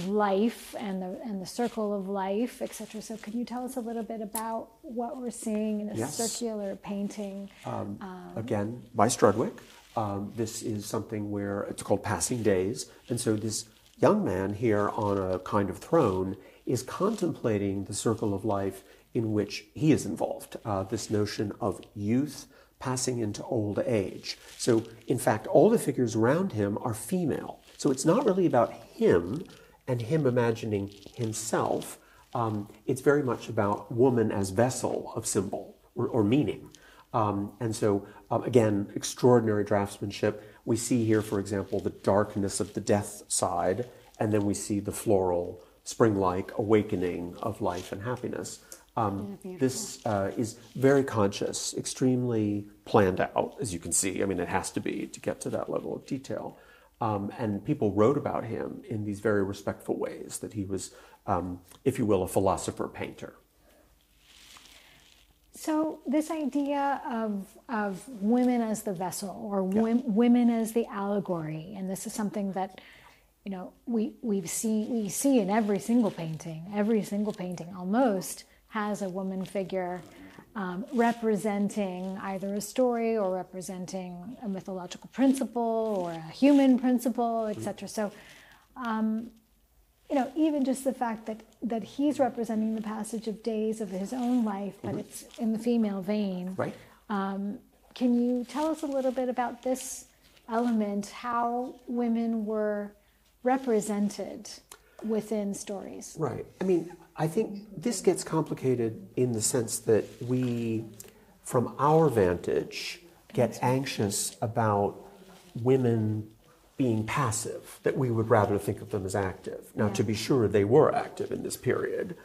life and the circle of life, etc. So can you tell us a little bit about what we're seeing in this circular painting? Again, by Strudwick. This is something where it's called Passing Days. And so this young man here on a kind of throne is contemplating the circle of life in which he is involved, this notion of youth passing into old age. So, in fact, all the figures around him are female. So it's not really about him and him imagining himself. It's very much about woman as vessel of symbol or meaning. And so, again, extraordinary draftsmanship. We see here, for example, the darkness of the death side, and then we see the floral, spring-like awakening of life and happiness. This is very conscious, extremely planned out, as you can see. I mean, it has to be to get to that level of detail. And people wrote about him in these very respectful ways, that he was, if you will, a philosopher painter. So this idea of women as the vessel, or women as the allegory, and this is something that, you know, we see in every single painting almost has a woman figure representing either a story or representing a mythological principle or a human principle, etc. So, you know, even just the fact that he's representing the passage of days of his own life, but it's in the female vein. Right. Can you tell us a little bit about this element, how women were represented within stories? Right. I mean, I think this gets complicated in the sense that we, from our vantage, get anxious about women being passive, that we would rather think of them as active. Now, to be sure, they were active in this period.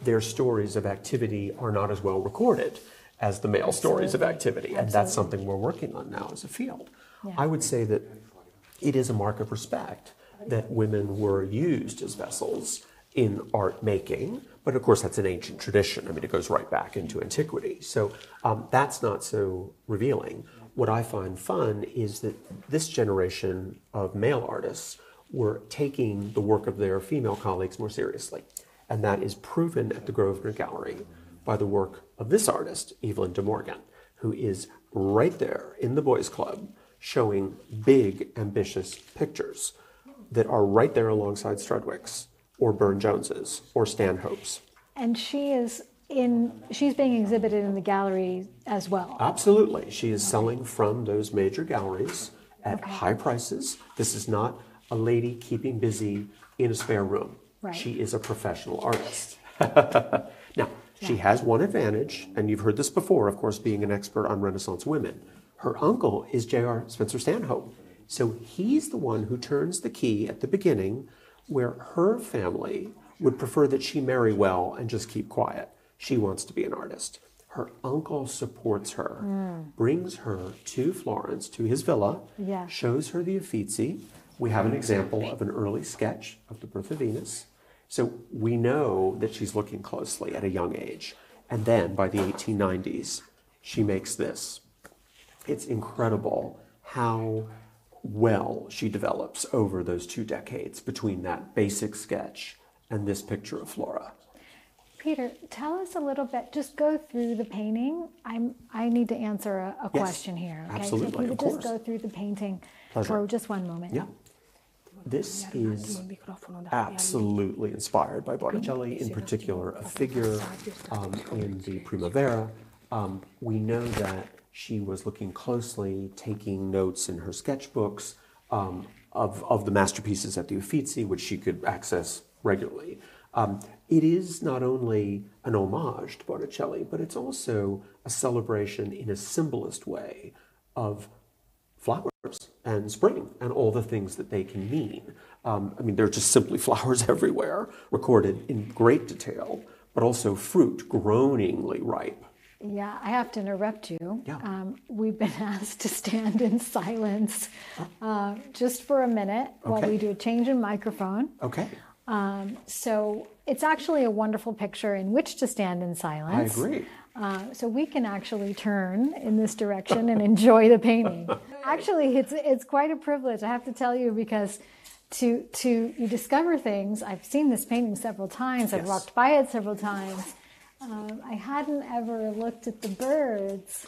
Their stories of activity are not as well recorded as the male stories of activity, and that's something we're working on now as a field. I would say that it is a mark of respect that women were used as vessels in art making, but of course that's an ancient tradition. I mean, it goes right back into antiquity. So that's not so revealing. What I find fun is that this generation of male artists were taking the work of their female colleagues more seriously. And that is proven at the Grosvenor Gallery by the work of this artist, Evelyn De Morgan, who is right there in the Boys Club showing big, ambitious pictures that are right there alongside Strudwick's or Burne-Jones's or Stanhope's. And she's being exhibited in the gallery as well. Absolutely. She is selling from those major galleries at high prices. This is not a lady keeping busy in a spare room. Right. She is a professional artist. Now, she has one advantage, and you've heard this before, of course, being an expert on Renaissance women. Her uncle is J.R. Spencer Stanhope. So he's the one who turns the key at the beginning, where her family would prefer that she marry well and just keep quiet. She wants to be an artist. Her uncle supports her, brings her to Florence, to his villa, shows her the Uffizi. We have an example of an early sketch of the Birth of Venus. So we know that she's looking closely at a young age. And then by the 1890s, she makes this. It's incredible how well she develops over those 2 decades between that basic sketch and this picture of Flora. Peter, tell us a little bit, just go through the painting. I need to answer a question here. Okay? Absolutely, so if you of would just course. go through the painting Pleasure. for just one moment. Yeah. This is absolutely inspired by Botticelli, in particular a figure in the Primavera. We know that she was looking closely, taking notes in her sketchbooks of the masterpieces at the Uffizi, which she could access regularly. It is not only an homage to Botticelli, but it's also a celebration in a symbolist way of flowers and spring and all the things that they can mean. I mean, they're just simply flowers everywhere, recorded in great detail, but also fruit groaningly ripe. Yeah, I have to interrupt you. Yeah. We've been asked to stand in silence just for a minute while we do a change in microphone. Okay. So it's actually a wonderful picture in which to stand in silence. I agree. So we can actually turn in this direction and enjoy the painting. Actually, it's quite a privilege, I have to tell you, because you discover things. I've seen this painting several times. I've walked by it several times. I hadn't ever looked at the birds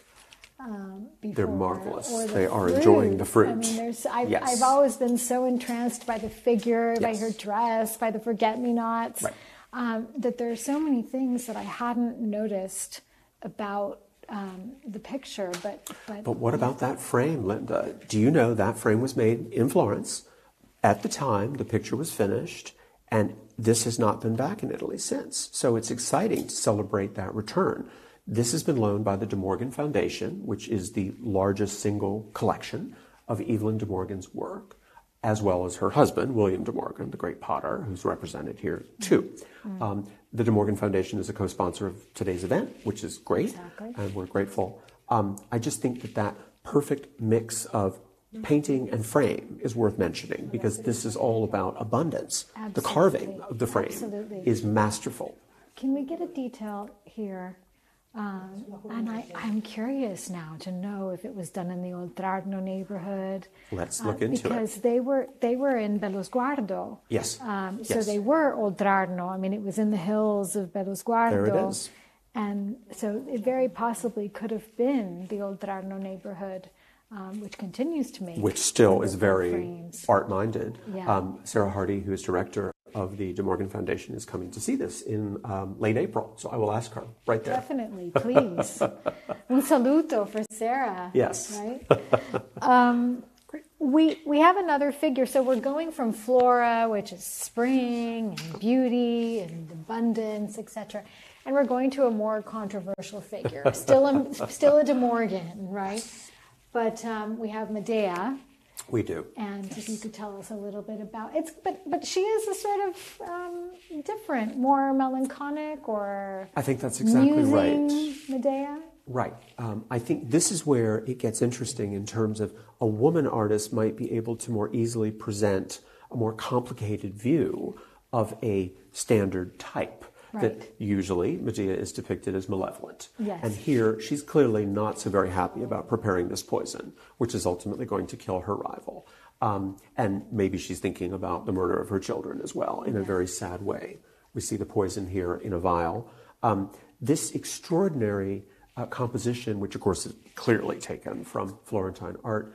before. They're marvelous. They are enjoying the fruit. I mean, I've always been so entranced by the figure, by her dress, by the forget-me-nots, that there are so many things that I hadn't noticed about the picture. But what about that frame, Linda? Do you know that frame was made in Florence at the time the picture was finished, and this has not been back in Italy since. So it's exciting to celebrate that return. This has been loaned by the De Morgan Foundation, which is the largest single collection of Evelyn De Morgan's work, as well as her husband, William De Morgan, the great potter, who's represented here too. The De Morgan Foundation is a co-sponsor of today's event, which is great, and we're grateful. I just think that perfect mix of painting and frame is worth mentioning, because this is all about abundance. The carving of the frame is masterful. Can we get a detail here? And I'm curious now to know if it was done in the Oltrarno neighborhood. Let's look into because it. Because they were in Bellosguardo. Yes. So they were Oltrarno. I mean, it was in the hills of Bellosguardo. There it is. And so it very possibly could have been the Oltrarno neighborhood, which continues to make. Which still is very frames. art-minded. Yeah. Sarah Hardy, who is director of the De Morgan Foundation, is coming to see this in late April. So I will ask her right there. Definitely, please. Un saluto for Sarah. Yes. Right? We have another figure. So we're going from Flora, which is spring and beauty and abundance, etc. And we're going to a more controversial figure. Still a De Morgan, right? But we have Medea. We do. And if you could tell us a little bit about it. But she is a sort of different, more melancholic, or I think that's exactly right. Medea? Right. I think this is where it gets interesting in terms of a woman artist might be able to more easily present a more complicated view of a standard type. Right. That usually Medea is depicted as malevolent. Yes. And here she's clearly not so very happy about preparing this poison, which is ultimately going to kill her rival. And maybe she's thinking about the murder of her children as well in a very sad way. We see the poison here in a vial. This extraordinary composition, which of course is clearly taken from Florentine art,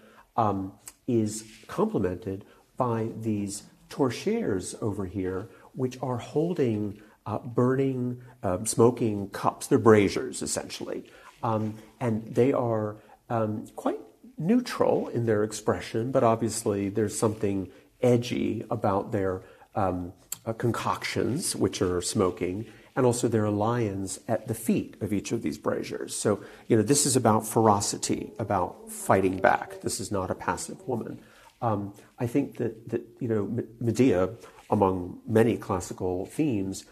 is complemented by these torchères over here, which are holding burning, smoking cups. They're braziers, essentially. And they are quite neutral in their expression, but obviously there's something edgy about their concoctions, which are smoking, and also there are lions at the feet of each of these braziers. So, this is about ferocity, about fighting back. This is not a passive woman. I think that Medea, among many classical themes,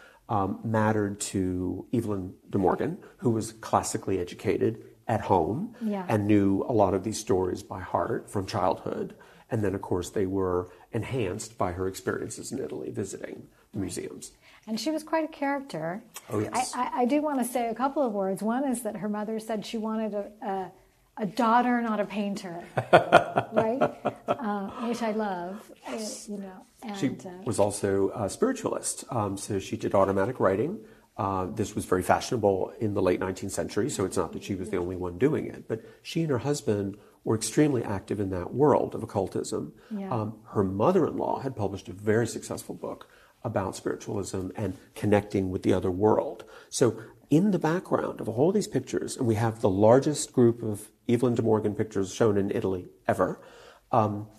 mattered to Evelyn De Morgan, who was classically educated at home and knew a lot of these stories by heart from childhood. And then, of course, they were enhanced by her experiences in Italy visiting museums. And she was quite a character. Oh, yes. I do want to say a couple of words. One is that her mother said she wanted a daughter, not a painter, right? Which I love, you know. And, she was also a spiritualist, so she did automatic writing. This was very fashionable in the late 19th century, so it's not that she was the only one doing it. But she and her husband were extremely active in that world of occultism. Yeah. Her mother-in-law had published a very successful book about spiritualism and connecting with the other world. So in the background of all these pictures, and we have the largest group of Evelyn De Morgan pictures shown in Italy ever,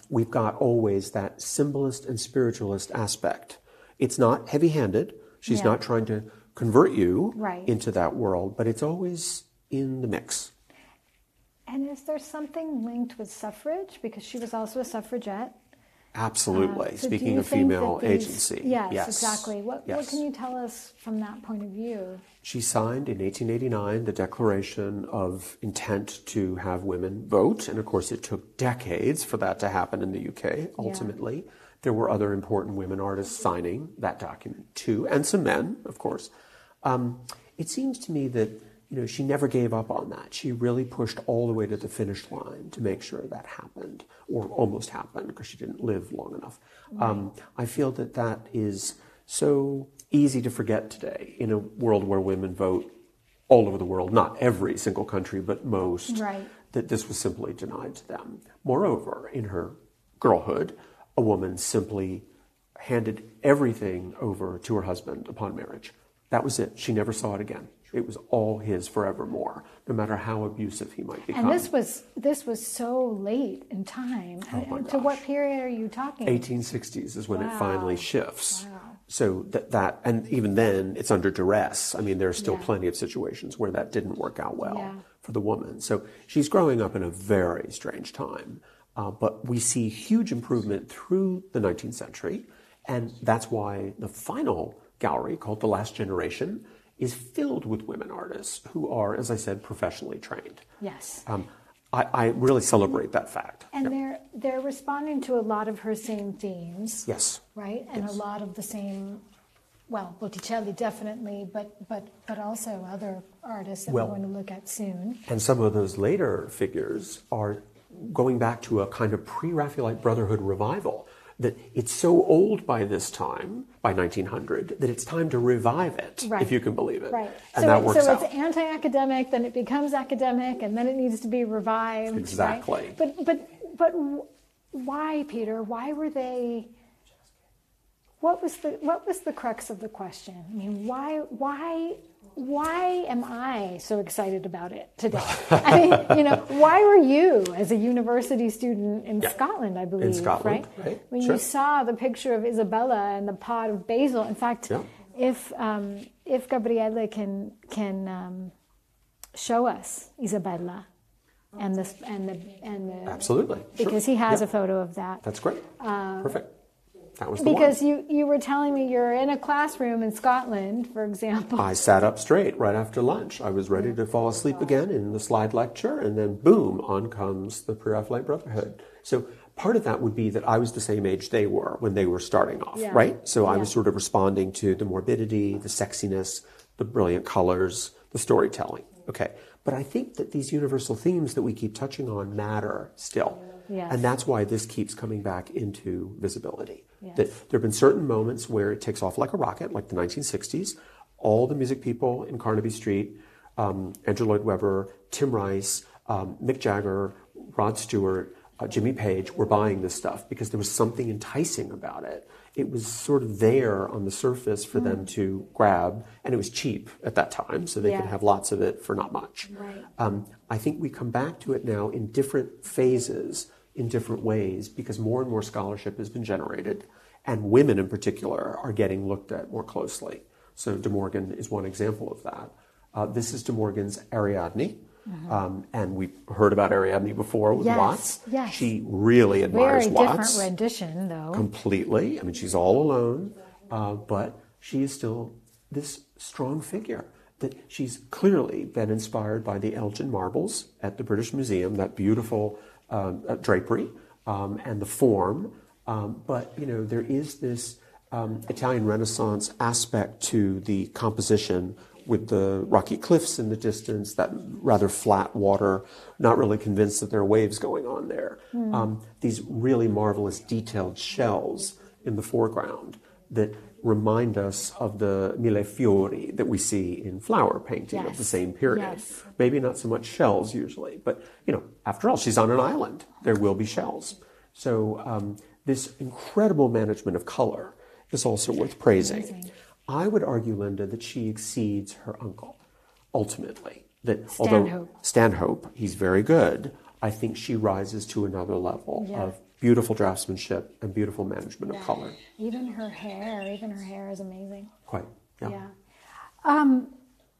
we've got always that symbolist and spiritualist aspect. It's not heavy-handed. She's not trying to convert you into that world, but it's always in the mix. And is there something linked with suffrage? Because she was also a suffragette. Absolutely. So Speaking of female agency. Yes, exactly. What can you tell us from that point of view? She signed in 1889 the Declaration of Intent to have women vote. And of course, it took decades for that to happen in the UK, ultimately. Yeah. There were other important women artists signing that document too, and some men, of course. It seems to me that she never gave up on that. She really pushed all the way to the finish line to make sure that happened, or almost happened, because she didn't live long enough. Right. I feel that that is so easy to forget today in a world where women vote all over the world, not every single country, but most, that this was simply denied to them. Moreover, in her girlhood, a woman simply handed everything over to her husband upon marriage. That was it. She never saw it again. It was all his forevermore, no matter how abusive he might become. And this was so late in time. Oh my gosh. To what period are you talking? 1860s is when it finally shifts. Wow. So that, and even then, it's under duress. I mean, there are still plenty of situations where that didn't work out well for the woman. So she's growing up in a very strange time. But we see huge improvement through the 19th century. And that's why the final gallery, called The Last Generation, is filled with women artists who are, as I said, professionally trained. Yes. I really celebrate that fact. And they're responding to a lot of her same themes. Yes. Right? And a lot of the same, well, Botticelli definitely, but also other artists that we're going to look at soon. And some of those later figures are going back to a kind of Pre-Raphaelite Brotherhood revival. That it's so old by this time, by 1900, that it's time to revive it, if you can believe it. Right. And that works out. So it's anti-academic, then it becomes academic, and then it needs to be revived. Exactly. Right? But why, Peter? Why were they? What was the crux of the question? I mean, why am I so excited about it today? I mean, why were you, as a university student in Scotland, I believe, in Scotland, right? When you saw the picture of Isabella and the pot of basil. In fact, if Gabriele can show us Isabella and the absolutely, because he has a photo of that. That's great. Perfect. That was the because one. you were telling me you're in a classroom in Scotland, for example. I sat up straight right after lunch. I was ready to fall asleep again in the slide lecture, and then boom, on comes the Pre-Raphaelite Brotherhood. So part of that would be that I was the same age they were when they were starting off, right? So I was sort of responding to the morbidity, the sexiness, the brilliant colors, the storytelling. Okay. But I think that these universal themes that we keep touching on matter still. Yes. And that's why this keeps coming back into visibility. Yes. That there have been certain moments where it takes off like a rocket, like the 1960s. All the music people in Carnaby Street, Andrew Lloyd Webber, Tim Rice, Mick Jagger, Rod Stewart, Jimmy Page were buying this stuff because there was something enticing about it. It was sort of there on the surface for them to grab, and it was cheap at that time, so they could have lots of it for not much. Right. I think we come back to it now in different phases, in different ways, because more and more scholarship has been generated, and women in particular are getting looked at more closely. So De Morgan is one example of that. This is De Morgan's Ariadne. And we've heard about Ariadne before with Watts. Yes. She really admires Very Watts. different rendition, though. Completely. I mean, she's all alone, but she is still this strong figure. That she's clearly been inspired by the Elgin marbles at the British Museum, that beautiful drapery and the form. But there is this Italian Renaissance aspect to the composition, with the rocky cliffs in the distance, that rather flat water, not really convinced that there are waves going on there. These really marvelous detailed shells in the foreground that remind us of the mille fiori that we see in flower painting of the same period. Maybe not so much shells usually, but after all, she's on an island. There will be shells. So this incredible management of color is also worth praising. Amazing. I would argue, Linda, that she exceeds her uncle, ultimately. That Stanhope, he's very good. I think she rises to another level of beautiful draftsmanship and beautiful management of color. Even her hair is amazing. Quite, yeah.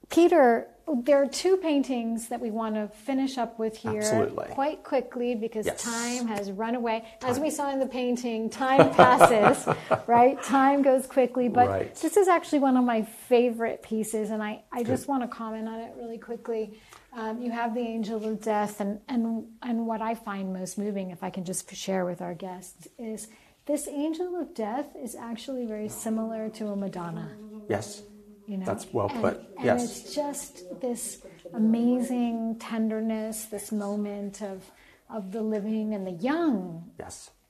Peter, there are two paintings that we want to finish up with here quite quickly because time has run away. As we saw in the painting, time passes, right? Time goes quickly, but this is actually one of my favorite pieces, and I just want to comment on it really quickly. You have the Angel of Death, and what I find most moving, if I can just share with our guests, is this Angel of Death is actually very similar to a Madonna. Yes. That's well put. And it's just this amazing tenderness, this moment of the living and the young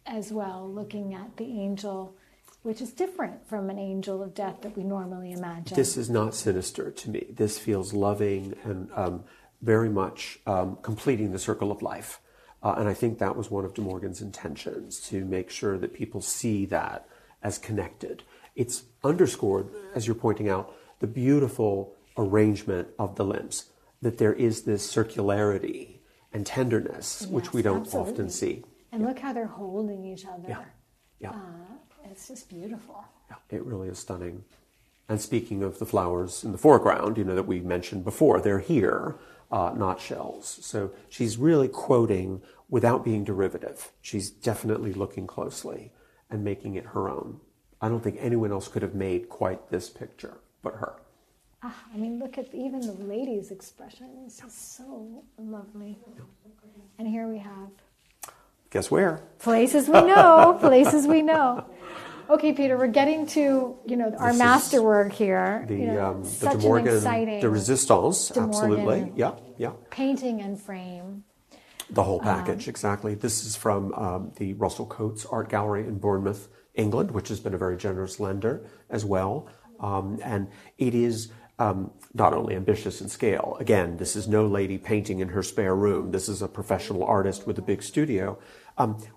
as well, looking at the angel, which is different from an angel of death that we normally imagine. This is not sinister to me. This feels loving and very much completing the circle of life. And I think that was one of De Morgan's intentions, to make sure that people see that as connected. It's underscored, as you're pointing out, the beautiful arrangement of the limbs, that there is this circularity and tenderness, which we don't often see. And look how they're holding each other. Yeah. It's just beautiful. Yeah, it really is stunning. And speaking of the flowers in the foreground, that we mentioned before, they're here, not shells. So she's really quoting without being derivative. She's definitely looking closely and making it her own. I don't think anyone else could have made quite this picture but her. I mean, look at even the lady's expression. It's just so lovely. And here we have... Guess where? Places we know. Places we know. Okay, Peter, we're getting to, our masterwork here. The such De Morgan, an exciting... De Resistance, De absolutely. Morgan Yeah. Painting and frame. The whole package, exactly. This is from the Russell Coates Art Gallery in Bournemouth, England, which has been a very generous lender as well. And it is not only ambitious in scale. Again, this is no lady painting in her spare room. This is a professional artist with a big studio.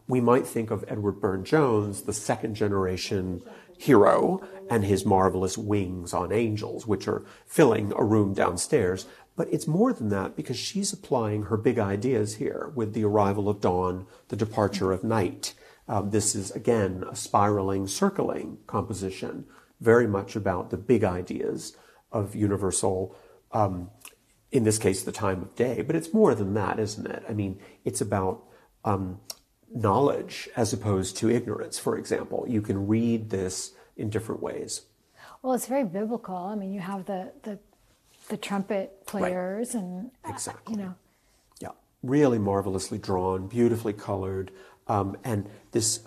We might think of Edward Burne-Jones, the second generation hero, and his marvelous wings on angels, which are filling a room downstairs. But it's more than that, because she's applying her big ideas here with the arrival of dawn, the departure of night. This is, again, a spiraling, circling composition, very much about the big ideas of universal, in this case, the time of day. But it's more than that, isn't it? I mean, it's about knowledge as opposed to ignorance, for example. You can read this in different ways. Well, it's very biblical. I mean, you have the trumpet players and, exactly. Yeah, really marvelously drawn, beautifully colored, and this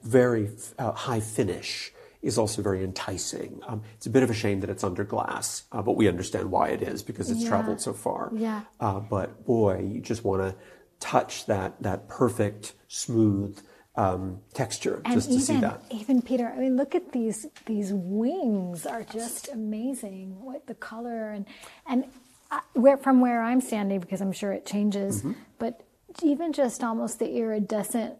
very high finish is also very enticing. It's a bit of a shame that it's under glass, but we understand why it is, because it's traveled so far. Yeah. But boy, you just want to touch that perfect, smooth texture, and just to see that. Even Peter, I mean, look at these wings are just amazing. What the color and from where I'm standing, because I'm sure it changes, but even just almost the iridescent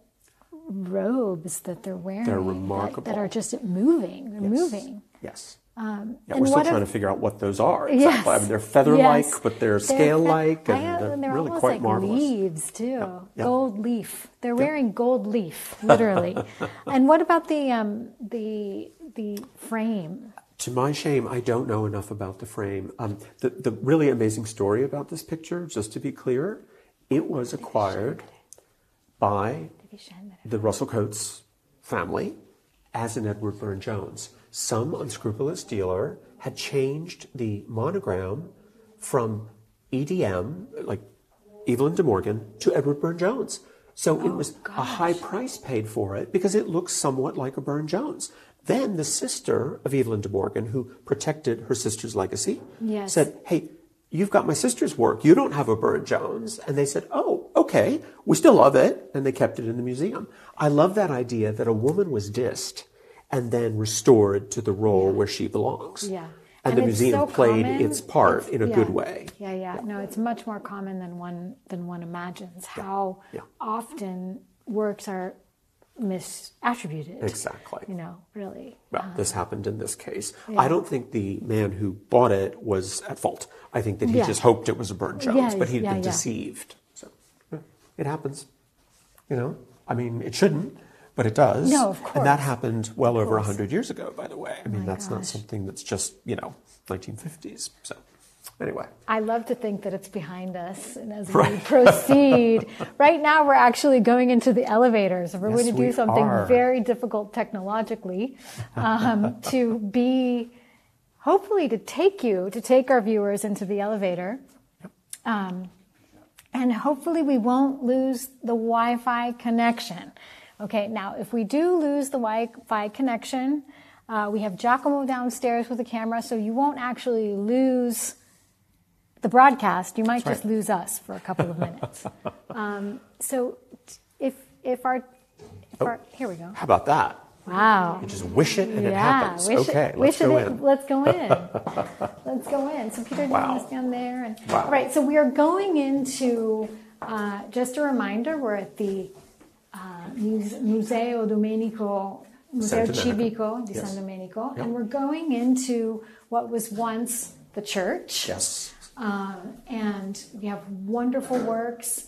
robes that they're wearing. They're remarkable. That are just moving. They're moving. Yes. We're still trying to figure out what those are. Exactly. Yes. I mean, they're feather-like, but they're scale-like, and they're really almost quite like marvelous. Leaves too. Gold leaf. They're wearing gold leaf, literally. And what about the frame? To my shame, I don't know enough about the frame. The really amazing story about this picture, just to be clear, it was acquired by the Russell Coates family as an Edward Burne-Jones. Some unscrupulous dealer had changed the monogram from EDM, like Evelyn De Morgan, to Edward Burne-Jones. So it was a high price paid for it because it looks somewhat like a Burne-Jones. then the sister of Evelyn De Morgan, who protected her sister's legacy, Yes. said, hey, you've got my sister's work. You don't have a Burne-Jones. And they said, oh, okay, we still love it. And they kept it in the museum. I love that idea that a woman was dissed and then restored to the role where she belongs. Yeah. And the museum so played common. its part in a good way. Yeah. No, it's much more common than one imagines. How often works are misattributed. Exactly. You know, really. Well, this happened in this case. I don't think the man who bought it was at fault. I think that he just hoped it was a Burne-Jones, but he'd been deceived. So it happens. You know, I mean, it shouldn't, but it does. No, of course. And that happened well over 100 years ago, by the way. I mean, that's not something that's just, 1950s. So anyway. I love to think that it's behind us. And as we proceed, right now we're actually going into the elevators. We're going to do something very difficult technologically hopefully to take our viewers into the elevator. And hopefully we won't lose the Wi-Fi connection. Okay, now if we do lose the Wi-Fi connection, we have Giacomo downstairs with the camera, so you won't actually lose the broadcast. You might just lose us for a couple of minutes. So if our here we go. How about that? Wow. You just wish it and it happens. Okay, let's go in. Let's go in. Let's go in. So Peter, do you want to stand there? And, all right, so we are going into, just a reminder, we're at the Museo Civico di San Domenico, and we're going into what was once the church. Yes. And we have wonderful works.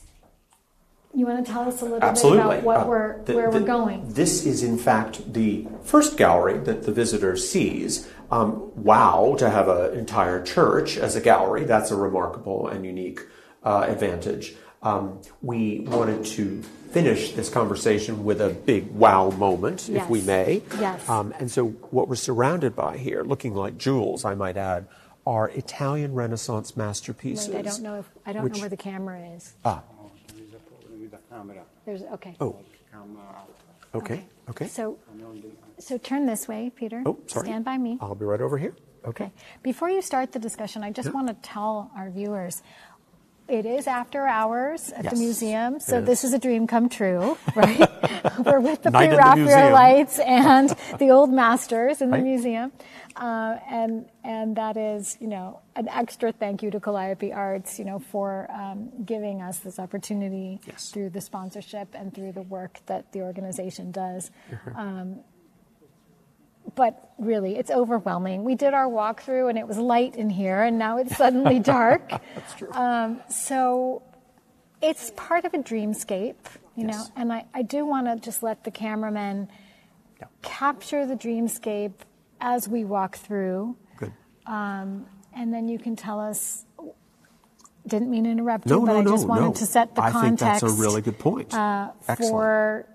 You want to tell us a little bit about where we're going? This is, in fact, the first gallery that the visitor sees. Wow, to have an entire church as a gallery, that's a remarkable and unique advantage. We wanted to finish this conversation with a big wow moment, if we may. Yes. And so what we're surrounded by here, looking like jewels, I might add, are Italian Renaissance masterpieces. Wait, I don't know where the camera is. There's okay. Oh. Okay. So turn this way, Peter. Oh, sorry. Stand by me. I'll be right over here. Okay. Before you start the discussion, I just want to tell our viewers, it is after hours at the museum, so this is a dream come true, right? We're with the Pre-Raphaelites and the old masters in the museum. And that is, an extra thank you to Calliope Arts, for giving us this opportunity through the sponsorship and through the work that the organization does. But really, it's overwhelming. We did our walkthrough, and it was light in here, and now it's suddenly dark. That's true. So it's part of a dreamscape, know, and I do want to just let the cameramen capture the dreamscape as we walk through. Good. And then you can tell us, didn't mean to interrupt you, but I just wanted to set the context. I think that's a really good point. For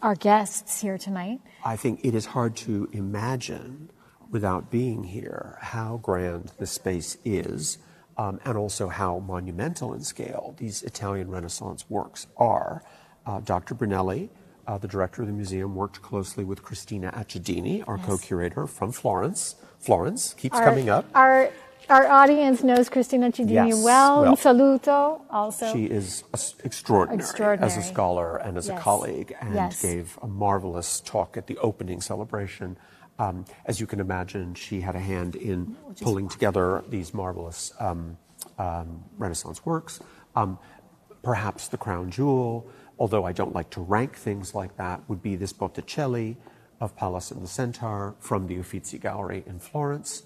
our guests here tonight. I think it is hard to imagine, without being here, how grand this space is, and also how monumental in scale these Italian Renaissance works are. Dr. Brunelli, the director of the museum, worked closely with Cristina Accidini, our co-curator from Florence. Florence keeps coming up. Our audience knows Cristina Accidini well. Un saluto also. She is extraordinary as a scholar and as a colleague, and gave a marvelous talk at the opening celebration. As you can imagine, she had a hand in pulling together these marvelous Renaissance works. Perhaps the crown jewel, although I don't like to rank things like that, would be this Botticelli of Pallas and the Centaur from the Uffizi Gallery in Florence.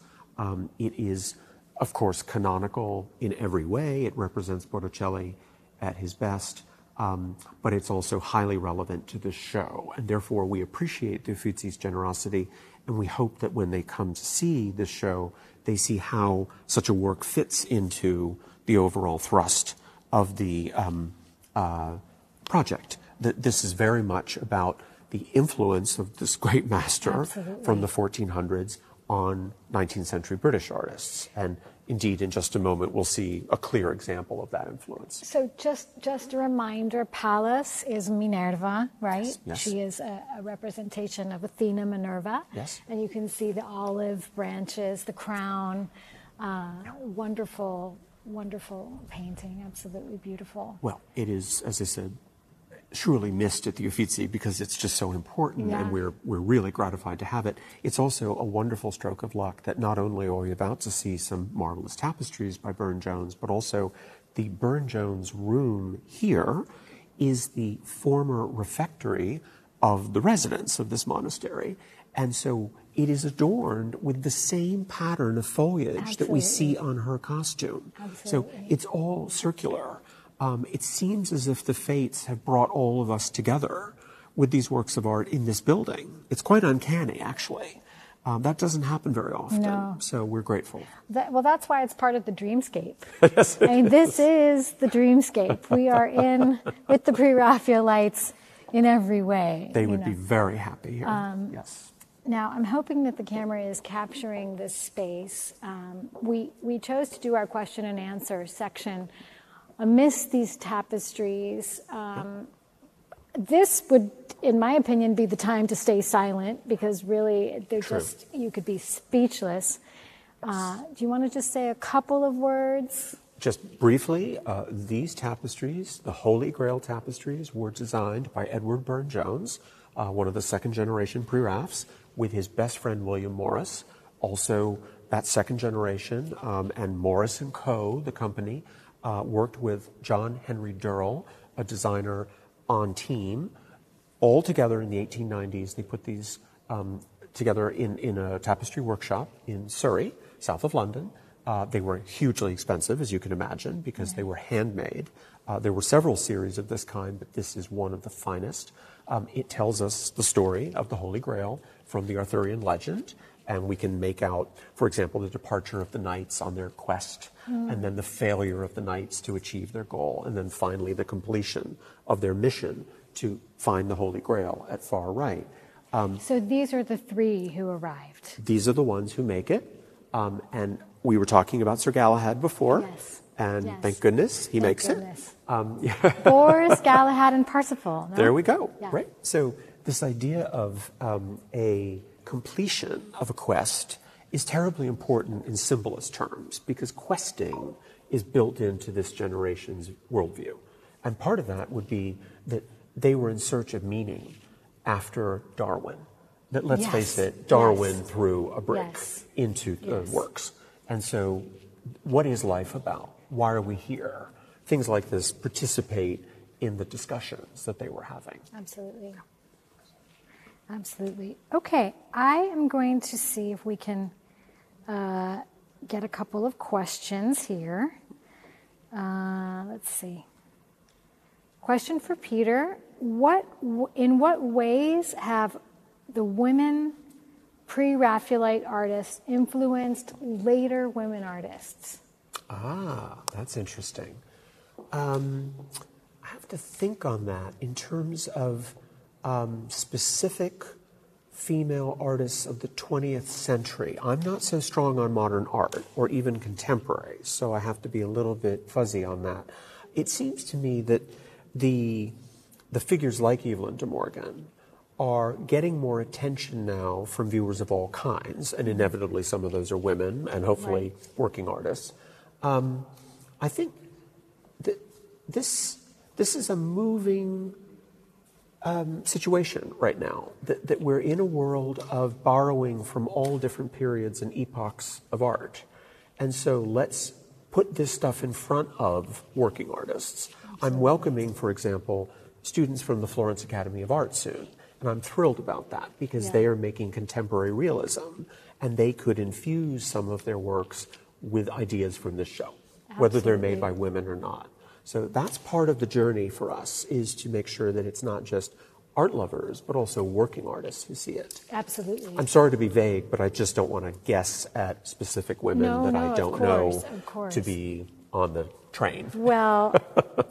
It is, of course, canonical in every way. It represents Botticelli at his best, but it's also highly relevant to this show. And therefore, we appreciate the Uffizi's generosity, and we hope that when they come to see this show, they see how such a work fits into the overall thrust of the project. That this is very much about the influence of this great master from the 1400s on 19th century British artists. And indeed, in just a moment, we'll see a clear example of that influence. So just a reminder, Pallas is Minerva, right? Yes. She is a representation of Athena Minerva. Yes. And you can see the olive branches, the crown. Wonderful, wonderful painting, absolutely beautiful. Well, it is, as I said, surely missed at the Uffizi because it's just so important, and we're really gratified to have it. It's also a wonderful stroke of luck that not only are we about to see some marvelous tapestries by Burne-Jones, but also the Burne-Jones room here is the former refectory of the residents of this monastery. And so it is adorned with the same pattern of foliage that we see on her costume. So it's all circular. It seems as if the fates have brought all of us together with these works of art in this building. It's quite uncanny, actually. That doesn't happen very often, no. So we're grateful. Well, that's why it's part of the dreamscape. Yes, I mean, this is the dreamscape. We are in with the Pre-Raphaelites in every way. They would be very happy here. Yes. Now, I'm hoping that the camera is capturing this space. We chose to do our question and answer section amidst these tapestries. This would, in my opinion, be the time to stay silent because really they're just, you could be speechless. Do you want to just say a couple of words? Just briefly, these tapestries, the Holy Grail tapestries, were designed by Edward Burne-Jones, one of the second generation Pre-Raphs, with his best friend William Morris, also that second generation, and Morris & Co., the company, worked with John Henry Durrell, a designer on team. All together in the 1890s, they put these together in a tapestry workshop in Surrey, south of London. They were hugely expensive, as you can imagine, because they were handmade. There were several series of this kind, but this is one of the finest. It tells us the story of the Holy Grail from the Arthurian legend, and we can make out, for example, the departure of the knights on their quest, and then the failure of the knights to achieve their goal, and then finally the completion of their mission to find the Holy Grail at far right. So these are the three who arrived. These are the ones who make it, and we were talking about Sir Galahad before, and thank goodness he makes it. Bors, Galahad, and Parsifal. No? There we go, right? So this idea of a completion of a quest is terribly important in symbolist terms because questing is built into this generation's worldview. And part of that would be that they were in search of meaning after Darwin. That, let's face it, Darwin threw a brick into the works. And so what is life about? Why are we here? Things like this participate in the discussions that they were having. Absolutely. Absolutely. Okay, I am going to see if we can get a couple of questions here. Let's see. Question for Peter. In what ways have the women Pre-Raphaelite artists influenced later women artists? That's interesting. I have to think on that in terms of specific female artists of the 20th century. I'm not so strong on modern art or even contemporary, so I have to be a little bit fuzzy on that. It seems to me that the figures like Evelyn De Morgan are getting more attention now from viewers of all kinds, and inevitably some of those are women and hopefully working artists. I think that this is a moving situation right now, that we're in a world of borrowing from all different periods and epochs of art. And so let's put this stuff in front of working artists. I'm welcoming, for example, students from the Florence Academy of Art soon. And I'm thrilled about that because they are making contemporary realism and they could infuse some of their works with ideas from this show, whether they're made by women or not. So that's part of the journey for us, is to make sure that it's not just art lovers, but also working artists who see it. Absolutely. I'm sorry to be vague, but I just don't want to guess at specific women I don't know to be on the train. Well,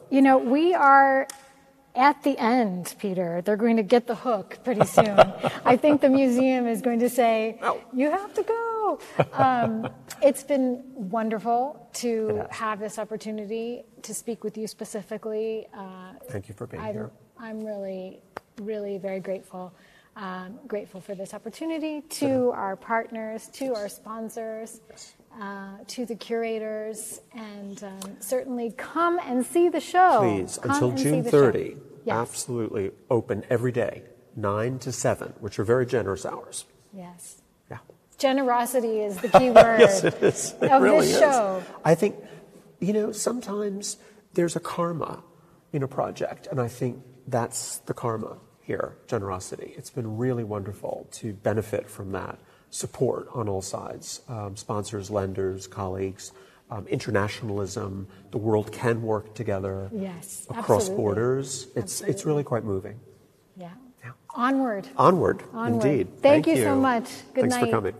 we are at the end, Peter. They're going to get the hook pretty soon. I think the museum is going to say, you have to go. It's been wonderful to have this opportunity to speak with you specifically. Thank you for being here. I'm really, really very grateful. Grateful for this opportunity, to our partners, to our sponsors, to the curators, and certainly come and see the show. Please, until June 30, absolutely open every day, 9 to 7, which are very generous hours. Yes. Yeah. Generosity is the key word yes, it is. It of really this show. I think, sometimes there's a karma in a project, and I think that's the karma here, generosity. It's been really wonderful to benefit from that support on all sides, sponsors, lenders, colleagues, internationalism. The world can work together across borders. It's really quite moving. Yeah. Onward. Indeed. Thank you so much. Good night. Thanks for coming.